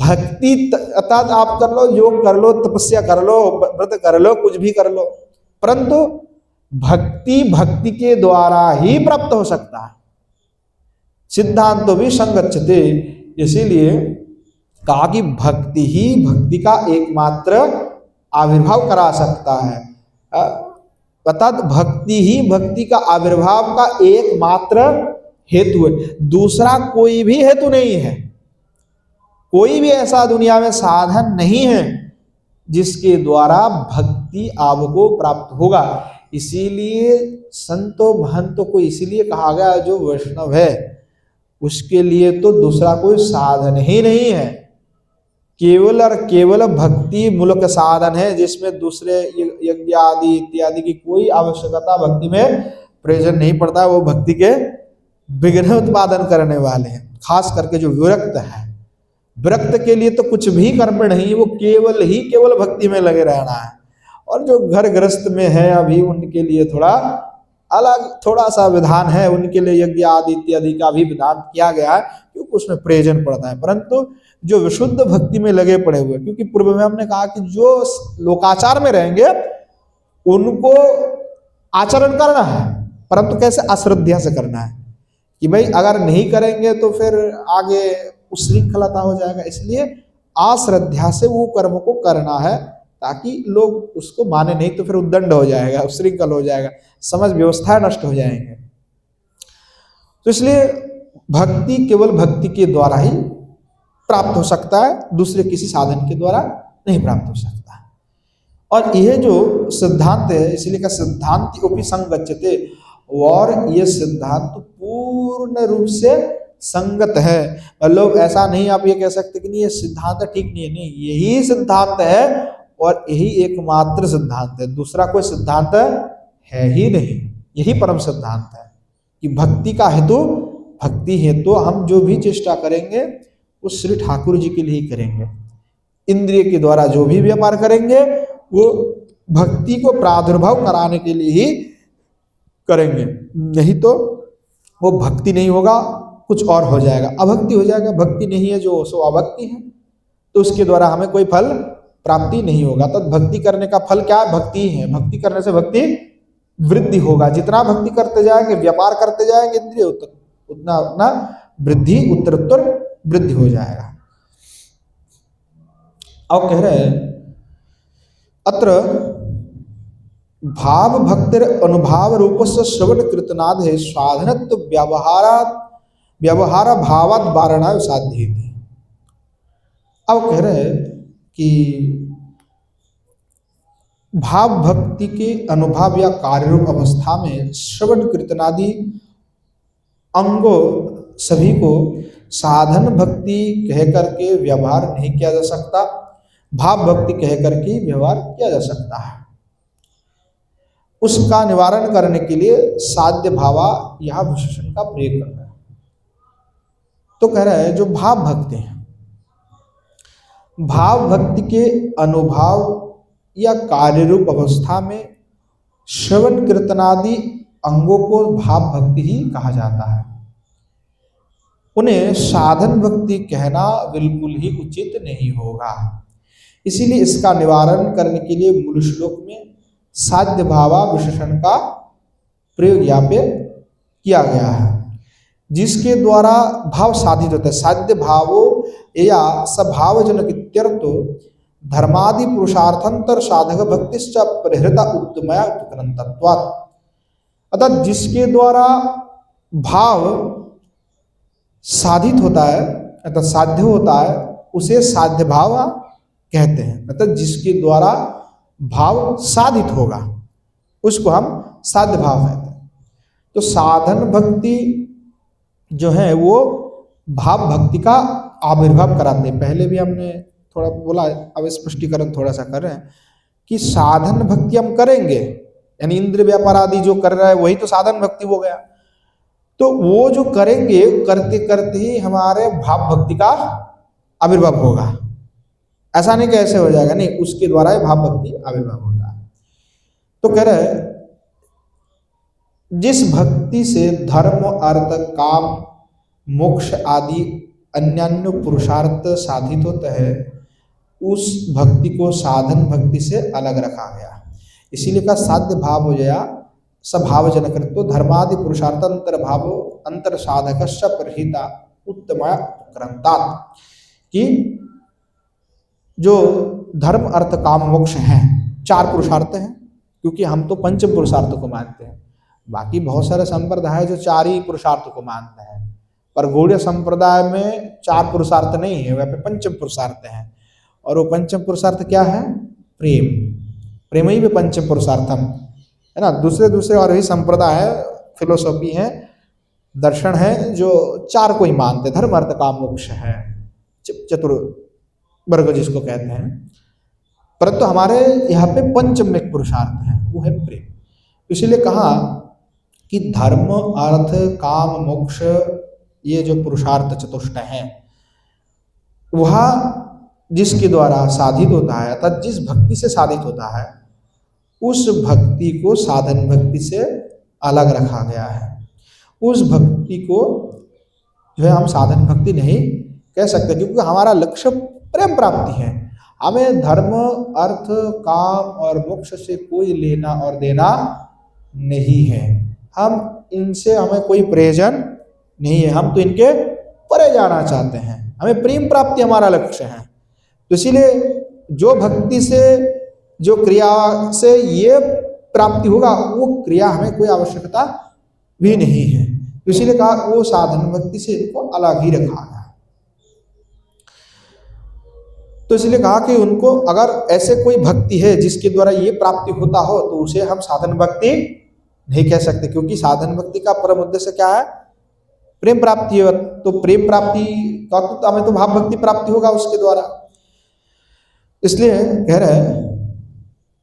भक्ति अर्थात आप कर लो, योग कर लो, तपस्या कर लो, व्रत कर लो, कुछ भी कर लो, परंतु भक्ति के द्वारा ही प्राप्त हो सकता है। सिद्धांत भी संगच्छते, इसीलिए कहा कि भक्ति ही भक्ति का एकमात्र आविर्भाव करा सकता है, अर्थात भक्ति ही भक्ति का आविर्भाव का एकमात्र हेतु है, दूसरा कोई भी हेतु नहीं है। कोई भी ऐसा दुनिया में साधन नहीं है जिसके द्वारा भक्ति आपको प्राप्त होगा। इसीलिए संतों महंतों को इसीलिए कहा गया जो वैष्णव है उसके लिए तो दूसरा कोई साधन ही नहीं है, केवल और केवल भक्ति मूलक साधन है, जिसमें दूसरे यज्ञ आदि इत्यादि की कोई आवश्यकता भक्ति में प्रयोजन नहीं पड़ता। वो भक्ति के विघ्न उत्पादन करने वाले हैं। खास करके जो विरक्त है, विरक्त के लिए तो कुछ भी कर्म नहीं, वो केवल ही केवल भक्ति में लगे रहना है। और जो घर गृहस्थ में है अभी, उनके लिए थोड़ा अलग थोड़ा सा विधान है, उनके लिए यज्ञ आदि इत्यादि का भी विधान किया गया है, क्योंकि उसमें प्रयोजन पड़ता है। परंतु जो विशुद्ध भक्ति में लगे पड़े हुए, क्योंकि पूर्व में हमने कहा कि जो लोकाचार में रहेंगे उनको आचरण करना है, परंतु कैसे? अश्रद्धा से करना है कि भाई अगर नहीं करेंगे तो फिर आगे उच्छृंखलता हो जाएगा। इसलिए अश्रद्धा से वो कर्म को करना है, ताकि लोग उसको माने नहीं तो फिर उद्दंड हो जाएगा, उच्छृंखल हो जाएगा, समझ व्यवस्था नष्ट हो जाएंगे। तो इसलिए भक्ति केवल भक्ति के द्वारा ही प्राप्त हो सकता है, दूसरे किसी साधन के द्वारा नहीं प्राप्त हो सकता है। और यह जो सिद्धांत है, इसलिए का सिद्धांत उपि संगच्छते, और यह सिद्धांत पूर्ण रूप से संगत है। मतलब ऐसा नहीं आप ये कह सकते कि नहीं ये सिद्धांत ठीक नहीं है, नहीं, यही सिद्धांत है और यही एकमात्र सिद्धांत है, दूसरा कोई सिद्धांत है ही नहीं। यही परम सिद्धांत है कि भक्ति का हेतु भक्ति है, तो हम जो भी चेष्टा करेंगे वो श्री ठाकुर जी के लिए ही करेंगे। इंद्रिय के द्वारा जो भी व्यापार करेंगे वो भक्ति को प्रादुर्भाव कराने के लिए ही करेंगे, नहीं तो वो भक्ति नहीं होगा, कुछ और हो जाएगा, अभक्ति हो जाएगा। भक्ति नहीं है जो सो अभक्ति है, तो उसके द्वारा हमें कोई फल प्राप्ति नहीं होगा। तो भक्ति करने का फल क्या है? भक्ति ही है। भक्ति करने से भक्ति वृद्धि होगा। जितना भक्ति करते जाएंगे, व्यापार करते जाएंगे इंद्रिय, उतना उतना वृद्धि उत्तरोत्तर वृद्धि हो जाएगा। अब कह रहे हैं अत्र भाव भक्तिर अनुभाव रूपस्य श्रवण कीर्तनादे साधनत्व व्यवहार भावात वारणा साध्य। अब कह रहे हैं कि भाव भक्ति के अनुभाव या कार्य रूप अवस्था में श्रवण कीर्तनादि अंगों सभी को साधन भक्ति कह करके व्यवहार नहीं किया जा सकता, भाव भक्ति कह करके व्यवहार किया जा सकता है। उसका निवारण करने के लिए साध्य भावा यह विशेषण का प्रयोग कर रहा है। तो कह रहा है जो भाव भक्ति है, भाव भक्ति के अनुभाव या कार्य रूप अवस्था में श्रवण कीर्तनादि अंगों को भाव भक्ति ही कहा जाता है। उन्हें साधन भक्ति कहना बिल्कुल ही उचित नहीं होगा। इसीलिए इसका निवारण करने के लिए मूल श्लोक में साध्य भावा विशेषण का प्रयोग यहाँ पे किया गया है, जिसके द्वारा भाव साधित होता है। साध्य भावो या सभावजनक इत्यर्थो धर्मादि पुरुषार्थंतर साधक भक्तिश्च परिहृता उत्तमया उत्क्रांतत्वात्। अर्थात जिसके द्वारा भाव साधित होता है अर्थात साध्य होता है, उसे साध्य भाव कहते हैं। अर्थात जिसके द्वारा भाव साधित होगा उसको हम साध्य भाव कहते हैं। तो साधन भक्ति जो है वो भाव भक्ति का आविर्भाव कराते हैं। पहले भी हमने थोड़ा बोला, अब स्पष्टीकरण थोड़ा सा कर रहे हैं कि साधन भक्ति हम करेंगे, यानी इंद्र व्यापार आदि जो कर रहा है वही तो साधन भक्ति हो गया। तो वो जो करेंगे करते करते ही हमारे भाव भक्ति का आविर्भाव होगा। ऐसा नहीं कैसे हो जाएगा, नहीं, उसके द्वारा ही भाव भक्ति आविर्भाव होता है। तो कह रहे जिस भक्ति से धर्म अर्थ काम मोक्ष आदि अन्यान्य पुरुषार्थ साधित होता है, उस भक्ति को साधन भक्ति से अलग रखा गया। इसीलिए का साध्य भाव हो गया सभाव जनकृत्व धर्मादि पुरुषार्थ अंतर भावो अंतर साधकश्च परिहिता उत्तमा ग्रंथात्, कि जो धर्म अर्थ काम मोक्ष हैं, चार पुरुषार्थ हैं, क्योंकि हम तो पंच पुरुषार्थ को मानते हैं। बाकी बहुत सारे संप्रदाय जो चार ही पुरुषार्थ को मानते हैं, पर गौड़ीय संप्रदाय में चार पुरुषार्थ नहीं है, वह पे पंचम पुरुषार्थ हैं। और वो पंचम पुरुषार्थ क्या है? प्रेम। प्रेम ही पंचम पुरुषार्थम है ना। दूसरे दूसरे और भी संप्रदाय है, फिलोसॉफी है, दर्शन है, जो चार को ही मानते, धर्म अर्थ काम मोक्ष है, चतुर वर्ग जिसको कहते हैं, परंतु हमारे यहाँ पे पंचम एक पुरुषार्थ है, वो है प्रेम। इसीलिए कहा कि धर्म अर्थ काम मोक्ष ये जो पुरुषार्थ चतुष्टय है वह जिसके द्वारा साधित होता है, अर्थात जिस भक्ति से साधित होता है उस भक्ति को साधन भक्ति से अलग रखा गया है। उस भक्ति को जो है हम साधन भक्ति नहीं कह सकते, क्योंकि हमारा लक्ष्य प्रेम प्राप्ति है। हमें धर्म अर्थ काम और मोक्ष से कोई लेना और देना नहीं है, हम इनसे हमें कोई प्रयोजन नहीं है, हम तो इनके परे जाना चाहते हैं, हमें प्रेम प्राप्ति हमारा लक्ष्य है। तो इसीलिए जो भक्ति से जो क्रिया से ये प्राप्ति होगा वो क्रिया हमें कोई आवश्यकता भी नहीं है, तो इसीलिए कहा वो साधन भक्ति से इनको अलग ही रखा गया। तो इसलिए कहा कि उनको अगर ऐसे कोई भक्ति है जिसके द्वारा ये प्राप्ति होता हो तो उसे हम साधन भक्ति नहीं कह सकते, क्योंकि साधन भक्ति का परम उद्देश्य क्या है? प्रेम प्राप्ति है। तो प्रेम प्राप्ति का तो हमें तो भाव भक्ति प्राप्ति होगा उसके द्वारा। इसलिए कह रहे हैं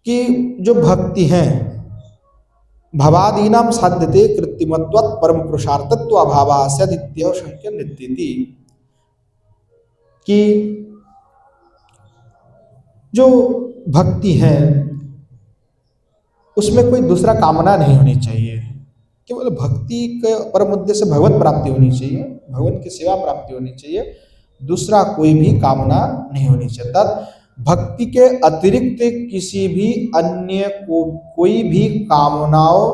कि जो भक्ति है भवादीनाम साध्यते कृत्रिमत्वात् परम पुरुषार्थत्व अभावास्य द्वितीय शंक्य नित्यति, कि जो भक्ति है उसमें कोई दूसरा कामना नहीं होनी चाहिए, केवल भक्ति के परम उद्देश्य भगवत प्राप्ति होनी चाहिए, भगवान की सेवा प्राप्ति होनी चाहिए, दूसरा कोई भी कामना नहीं होनी चाहिए। अर्थात भक्ति के अतिरिक्त किसी भी अन्य को कोई भी कामनाओं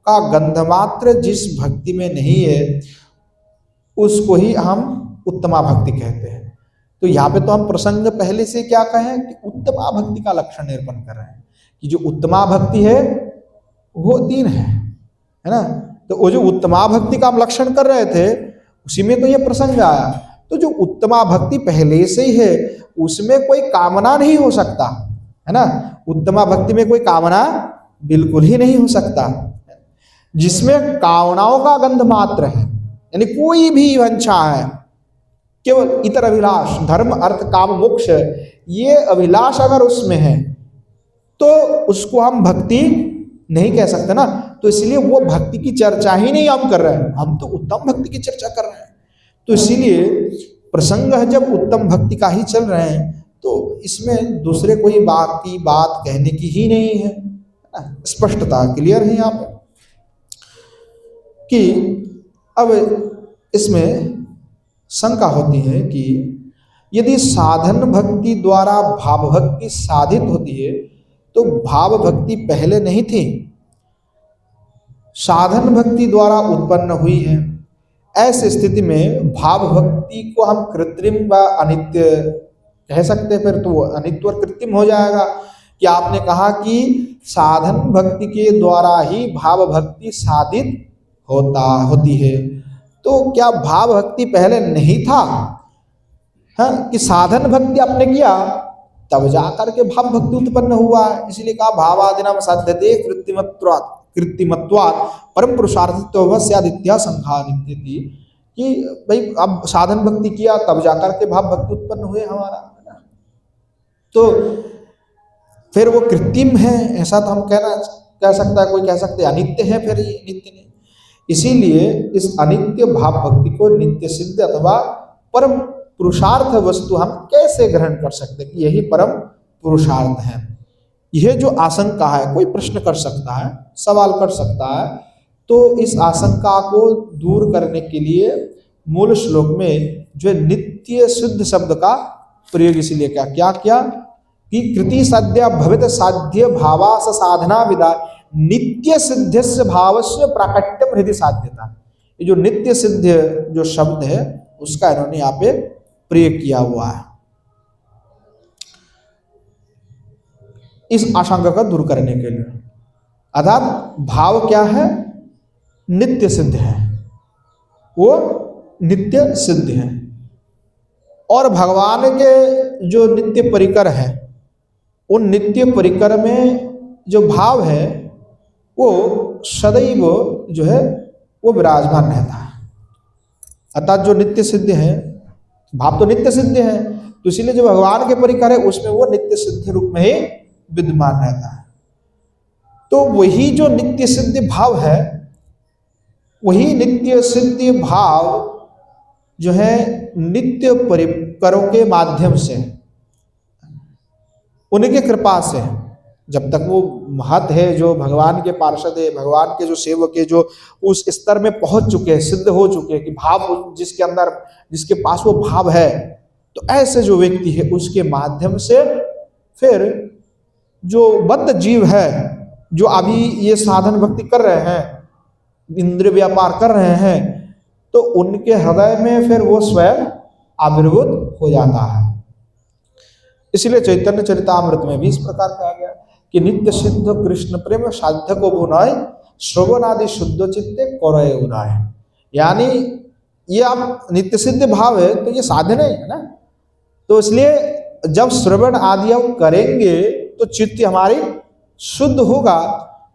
का गंध मात्र जिस भक्ति में नहीं है उसको ही हम उत्तमा भक्ति कहते हैं। तो यहाँ पे तो हम प्रसंग पहले से क्या कहें कि उत्तमा भक्ति का लक्षण निरूपण कर रहे हैं कि जो उत्तमा भक्ति है वो 3 है ना। तो वो जो उत्तमा भक्ति का हम लक्षण कर रहे थे उसी में तो ये प्रसंग आया। तो जो उत्तमा भक्ति पहले से ही है उसमें कोई कामना नहीं हो सकता है ना, उत्तमा भक्ति में कोई कामना बिल्कुल ही नहीं हो सकता, जिसमें कामनाओं का गंध मात्र है, यानी कोई भी वांछा है, केवल इतर अभिलाष धर्म अर्थ काम मोक्ष ये अभिलाष अगर उसमें है तो उसको हम भक्ति नहीं कह सकते ना। तो इसलिए वो भक्ति की चर्चा ही नहीं हम कर रहे हैं, हम तो उत्तम भक्ति की चर्चा कर रहे हैं। तो इसीलिए प्रसंग है जब उत्तम भक्ति का ही चल रहे हैं तो इसमें दूसरे कोई बात कहने की ही नहीं है, स्पष्टता क्लियर है यहाँ पर। कि अब इसमें शंका होती है कि यदि साधन भक्ति द्वारा भाव भक्ति साधित होती है तो भाव भक्ति पहले नहीं थी, साधन भक्ति द्वारा उत्पन्न हुई है। ऐसी स्थिति में भाव भक्ति को हम कृत्रिम व अनित्य कह सकते हैं, फिर तो अनित्य और कृत्रिम हो जाएगा। कि आपने कहा कि साधन भक्ति के द्वारा ही भाव भक्ति साधित होती है, तो क्या भाव भक्ति पहले नहीं था? हाँ, कि साधन भक्ति आपने किया तब जाकर के भाव भक्ति उत्पन्न हुआ है। इसलिए कहा भावादिनाम साध्यते कृत्रिमत्वात् परम पुरुषार्थत्वस्यादित्या संघानित्यति, कि भाई अब साधन भक्ति किया तब जाकर के भाव भक्ति उत्पन्न हुए हमारा, तो फिर वो कृत्रिम है ऐसा तो हम कह सकता है, कोई कह सकते हैं अनित्य है, फिर ये नित्य नहीं। इसीलिए इस अनित्य भाव भक्ति को नित्य सिद्ध अथवा परम पुरुषार्थ वस्तु हम कैसे ग्रहण कर सकते हैं कि यही परम पुरुषार्थ है। यह जो आशंका है कोई प्रश्न कर सकता है, सवाल कर सकता है, तो इस आशंका को दूर करने के लिए मूल श्लोक में जो नित्य सिद्ध शब्द का प्रयोग इसलिए क्या किया कि कृति सद्य भवित साध्य भावास साधना विदा नित्य सिद्धस्य भावस्य प्राकट्यम हृदय साध्यता। ये जो नित्य सिद्ध जो शब्द है उसका इन्होंने यहाँ पे प्रयोग किया हुआ है इस आशंका को दूर करने के लिए। अर्थात भाव क्या है? नित्य सिद्ध है, वो नित्य सिद्ध है। और भगवान के जो नित्य परिकर है उन नित्य परिकर में जो भाव है वो सदैव जो है वो विराजमान रहता है। अर्थात जो नित्य सिद्ध है, भाव तो नित्य सिद्ध है, तो इसीलिए जो भगवान के परिकर है उसमें वो नित्य सिद्ध रूप में ही विद्यमान रहता है। तो वही जो नित्य सिद्ध भाव है, वही नित्य सिद्ध भाव जो है नित्य परिकरों के माध्यम से, उनके कृपा से, जब तक वो महत है, जो भगवान के पार्षद है, भगवान के जो सेवक है, जो उस स्तर में पहुंच चुके हैं, सिद्ध हो चुके हैं कि भाव जिसके अंदर, जिसके पास वो भाव है, तो ऐसे जो व्यक्ति है उसके माध्यम से फिर जो बद्ध जीव है, जो अभी ये साधन भक्ति कर रहे हैं, इंद्रिय व्यापार कर रहे हैं, तो उनके हृदय में फिर वो स्वयं आविर्भूत हो जाता है। इसलिए चैतन्य चरितामृत में भी इस प्रकार कहा गया कि नित्य सिद्ध कृष्ण प्रेम साध्य को बुनाए श्रवण आदि शुद्ध चित्ते करय उनाय। यानी ये आप नित्य सिद्ध भाव है तो ये साधन है ना, तो इसलिए जब श्रवण आदि हम करेंगे तो चित्त हमारी शुद्ध होगा,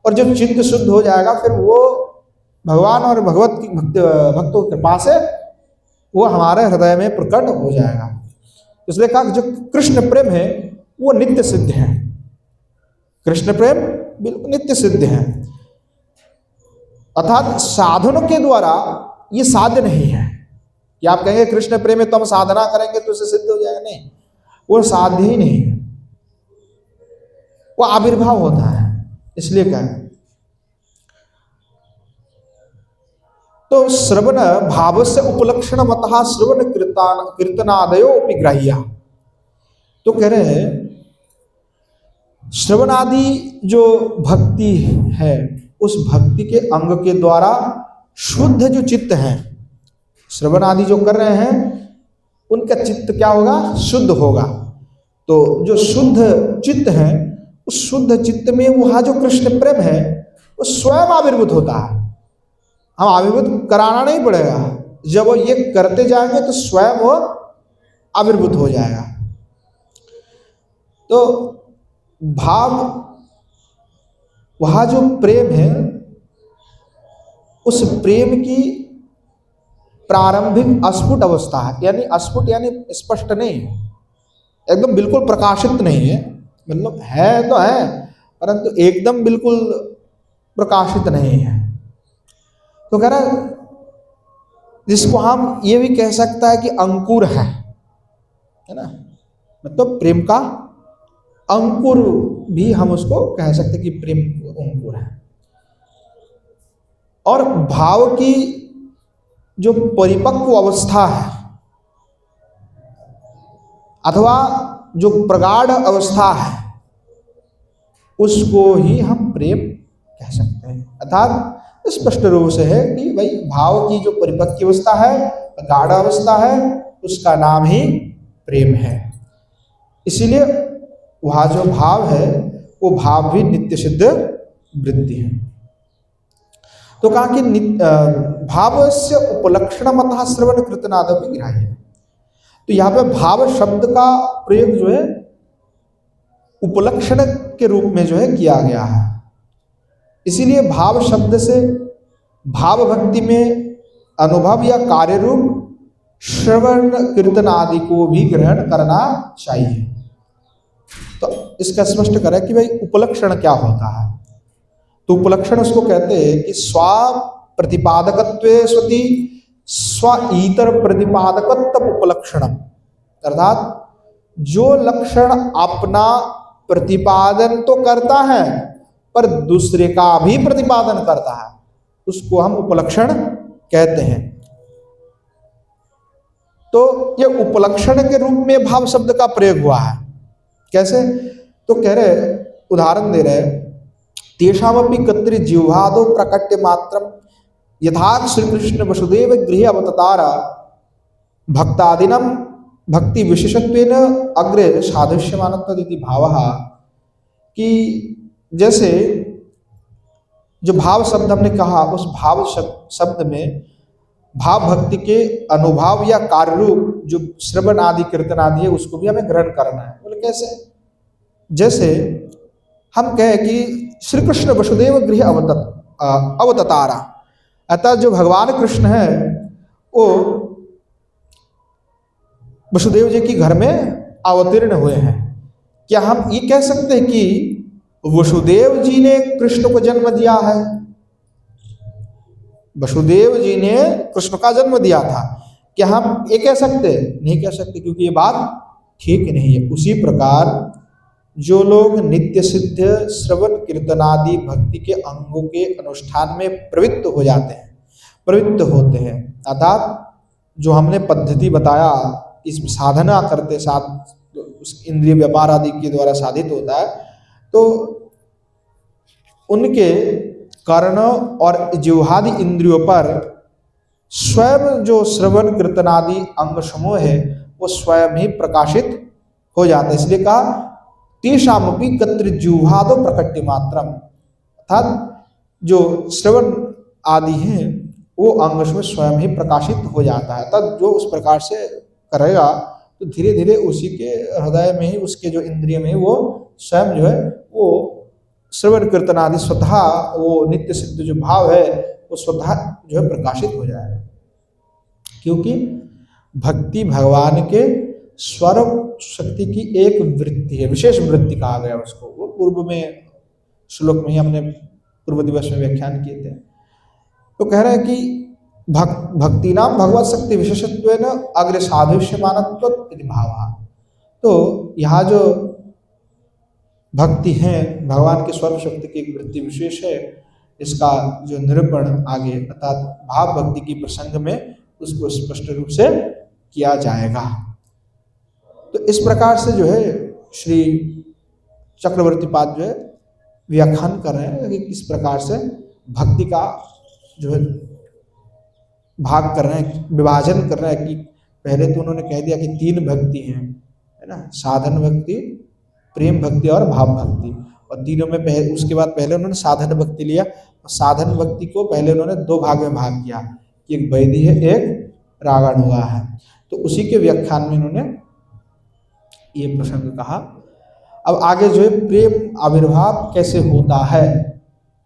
और जब चित्त शुद्ध हो जाएगा फिर वो भगवान और भगवत की भक्तों की कृपा से वो हमारे हृदय में प्रकट हो जाएगा। इसलिए कहा कि जो कृष्ण प्रेम है वो नित्य सिद्ध है, कृष्ण प्रेम बिल्कुल नित्य सिद्ध है, अर्थात साधनों के द्वारा ये साध्य नहीं है कि आप कहेंगे कृष्ण प्रेम है तो हम साधना करेंगे तो इसे सिद्ध हो जाएगा, नहीं, वो साध्य ही नहीं है, वो आविर्भाव होता है। इसलिए कहें तो श्रवण भाव से उपलक्षण मतः श्रवण कीर्तनादयो ग्राह्या। तो कह रहे हैं श्रवण आदि जो भक्ति है उस भक्ति के अंग के द्वारा शुद्ध जो चित्त है, श्रवण आदि जो कर रहे हैं उनका चित्त क्या होगा, शुद्ध होगा। तो जो शुद्ध चित्त है उस शुद्ध चित्त में वहां जो कृष्ण प्रेम है वो स्वयं आविर्भूत होता है, हम आविर्भूत कराना नहीं पड़ेगा, जब वो ये करते जाएंगे तो स्वयं वो आविर्भूत हो जाएगा। तो भाव वहां जो प्रेम है उस प्रेम की प्रारंभिक अस्फुट अवस्था है, यानी अस्फुट यानी स्पष्ट नहीं है, एकदम बिल्कुल प्रकाशित नहीं है, मतलब है तो है परंतु एकदम बिल्कुल प्रकाशित नहीं है। तो कह रहा जिसको हम ये भी कह सकता है कि अंकुर है ना, मतलब प्रेम का अंकुर भी हम उसको कह सकते हैं कि प्रेम अंकुर है। और भाव की जो परिपक्व अवस्था है अथवा जो प्रगाढ़ अवस्था है उसको ही हम प्रेम कह सकते हैं। अर्थात स्पष्ट रूप से है कि भाई भाव की जो परिपक्व अवस्था है, प्रगाढ़ अवस्था है, उसका नाम ही प्रेम है। इसीलिए वह जो भाव है वो भाव भी नित्य सिद्ध वृत्ति है। तो कहा कि भाव से उपलक्षण मतः श्रवण कीर्तनादि ग्राह्य। तो यहाँ पे भाव शब्द का प्रयोग जो है उपलक्षण के रूप में जो है किया गया है। इसीलिए भाव शब्द से भाव भक्ति में अनुभव या कार्य रूप श्रवण कीर्तन आदि को भी ग्रहण करना चाहिए। तो इसका स्पष्ट करें कि भाई उपलक्षण क्या होता है। तो उपलक्षण उसको कहते हैं कि स्व प्रतिपादकत्वे स्वति स्व इतर प्रतिपादकत्व उपलक्षणम, अर्थात जो लक्षण अपना प्रतिपादन तो करता है पर दूसरे का भी प्रतिपादन करता है उसको हम उपलक्षण कहते हैं। तो ये उपलक्षण के रूप में भाव शब्द का प्रयोग हुआ है। कैसे? तो कह रहे, उदाहरण दे रहे, तेषामपि कत्री जिह्वादो प्रकट्य मात्रम यथा श्री कृष्ण वसुदेव गृहे अवतार भक्तादिनम भक्ति विशेषत्वेन अग्रे सादृश्यमानत्वदिति भावः, कि जैसे जो भाव शब्द हमने कहा उस भाव शब्द में भाव भक्ति के अनुभव या कार्य रूप जो श्रवण आदि कीर्तन आदि है उसको भी हमें ग्रहण करना है। बोले कैसे? जैसे हम कहें कि श्री कृष्ण वसुदेव गृह अवतारा, अतः जो भगवान कृष्ण है वो वसुदेव जी के घर में अवतीर्ण हुए हैं। क्या हम ये कह सकते हैं कि वसुदेव जी ने कृष्ण को जन्म दिया है? वसुदेव जी ने कृष्ण का जन्म दिया था, क्या हम ये कह सकते हैं? नहीं कह सकते, क्योंकि ये बात ठीक नहीं है। उसी प्रकार जो लोग नित्य सिद्ध श्रवण कीर्तन आदि भक्ति के अंगों के अनुष्ठान में प्रवृत्त हो जाते हैं, प्रवृत्त होते हैं, अर्थात जो हमने पद्धति बताया इस साधना करते साथ उस इंद्रिय व्यापार आदि के द्वारा साधित होता है, तो उनके कर्ण और जिह्वादि इंद्रियों पर स्वयं जो श्रवण कीर्तन आदि अंग समूह है वो स्वयं ही प्रकाशित हो जाता है। इसलिए कहा तेषामपि कत्र जिह्वादो प्रकट्य मात्रम, अर्थात जो श्रवण आदि हैं वो अंग में स्वयं ही प्रकाशित हो जाता है। तब जो उस प्रकार से करेगा तो धीरे धीरे उसी के हृदय में ही, उसके जो इंद्रिय में वो स्वयं जो है वो श्रवण कीर्तन आदि स्वतः वो नित्य सिद्ध जो भाव है वो स्वतः जो है प्रकाशित हो जाएगा। क्योंकि भक्ति भगवान के स्वरूप शक्ति की एक वृत्ति है, विशेष वृत्ति कहा गया उसको। वो पूर्व में श्लोक में ही हमने पूर्व दिवस में व्याख्यान किए थे। तो कह रहे हैं कि भक्ति नाम भगवत शक्ति विशेषत्वेन अग्र साधुष्यमानत्व इति भावः। तो यहाँ जो भक्ति है भगवान के स्वरूप शक्ति की एक वृत्ति विशेष है, इसका जो निरूपण आगे अर्थात भाव भक्ति की प्रसंग में उसको स्पष्ट रूप से किया जाएगा। तो इस प्रकार से जो है श्री चक्रवर्ती पाद जो है व्याख्यान कर रहे हैं कि किस प्रकार से भक्ति का जो है भाग कर रहे हैं, विभाजन कर रहे हैं। कि पहले तो उन्होंने कह दिया कि 3 भक्ति हैं, है ना, साधन भक्ति, प्रेम भक्ति और भाव भक्ति। और तीनों में उसके बाद पहले उन्होंने साधन भक्ति लिया, और साधन भक्ति को पहले उन्होंने 2 भाग में भाग किया कि एक वैदी है, एक रागानुगा है। तो उसी के व्याख्यान में इन्होंने ये प्रसंग कहा। अब आगे जो है प्रेम आविर्भाव कैसे होता है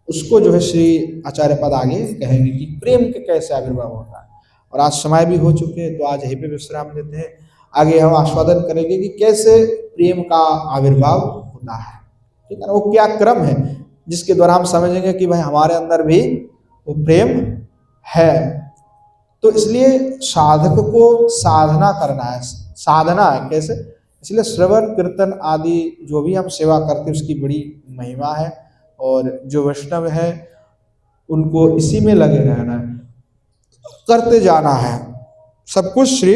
उसको जो है श्री आचार्य पद आगे कहेंगे कि प्रेम के कैसे आविर्भाव होता है। और आज समय भी हो चुके हैं तो आज यहीं पे विश्राम लेते हैं। आगे हम आस्वादन करेंगे कि कैसे प्रेम का आविर्भाव होता है, ठीक है ना, वो क्या क्रम है जिसके द्वारा हम समझेंगे कि भाई हमारे अंदर भी वो प्रेम है। तो इसलिए साधक को साधना करना है, साधना है कैसे, इसलिए श्रवण कीर्तन आदि जो भी हम सेवा करते हैं उसकी बड़ी महिमा है। और जो वैष्णव है उनको इसी में लगे रहना है, करते जाना है, सब कुछ श्री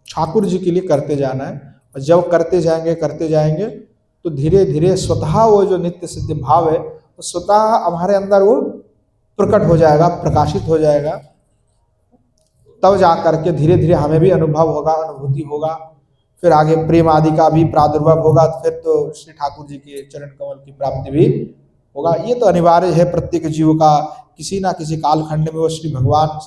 ठाकुर जी के लिए करते जाना है। और जब करते जाएंगे तो धीरे धीरे स्वतः वो जो नित्य सिद्ध भाव है तो स्वतः हमारे अंदर वो प्रकट हो जाएगा, प्रकाशित हो जाएगा। तब जा करके धीरे धीरे हमें भी अनुभव होगा, अनुभूति होगा, फिर आगे प्रेम आदि का भी प्रादुर्भाव होगा, फिर तो श्री ठाकुर जी के चरण कमल की प्राप्ति भी होगा। ये तो अनिवार्य है, प्रत्येक जीव का किसी ना किसी कालखंड में वो श्री भगवान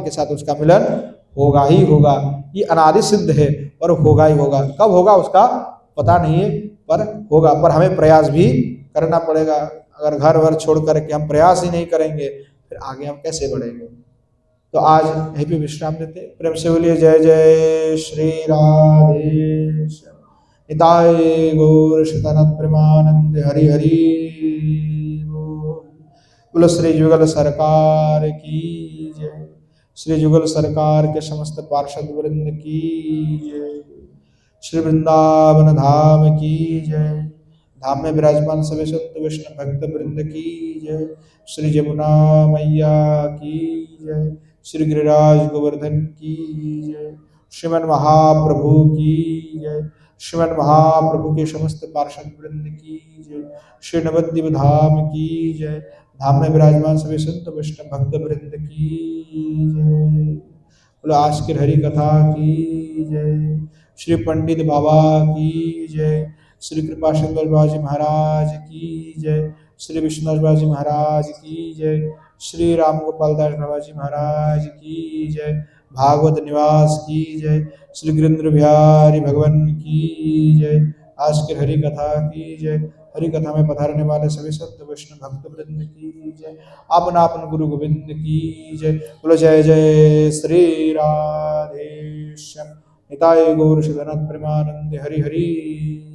के साथ उसका मिलन होगा ही होगा। ये अनादि सिद्ध है और होगा ही होगा। कब होगा उसका पता नहीं है, पर होगा। पर हमें प्रयास भी करना पड़ेगा। अगर घर वर छोड़ करके हम प्रयास ही नहीं करेंगे फिर आगे हम कैसे बढ़ेंगे। तो आज यहीं पे विश्राम देते। प्रेम से बोलिए जय जय श्री राधे निताय गौर शतानंद प्रेमानंद हरि हरि बोलो। श्री जुगल सरकार की जय, श्री जुगल सरकार के समस्त पार्षद वृंद की जय, श्री वृंदावन धाम की जय, धाम में विराजमान सभी संत वैष्णव भक्त वृंद की जय, श्री जमुना मैया की जय, श्री गिरिराज गोवर्धन की जय, श्रीमन महाप्रभु की जय, श्रीमन महाप्रभु के समस्त पार्षद वृंद की जय, श्री नवद्वीप धाम की जय, धाम में विराजमान सभी संत वैष्णव भक्त वृंद की जय। बोलो आज की हरि कथा की जय, श्री पंडित बाबा की जय, श्री कृपा शंकर बाजी महाराज की जय, श्री विष्णु बाजी महाराज की जय, श्री राम गोपाल दास बाबाजी महाराज की जय, भागवत निवास की जय, श्री गिरिंद्र बिहारी भगवान की जय। आज की हरि कथा की जय। हरि कथा में पधारने वाले सभी संत वैष्णव भक्त वृंद की जय। आपन आपन गुरु गोविंद की जय। बोलो जय जय श्री राधे। नित्यम निताय गौर श्रीधर प्रेमानंद हरि हरि।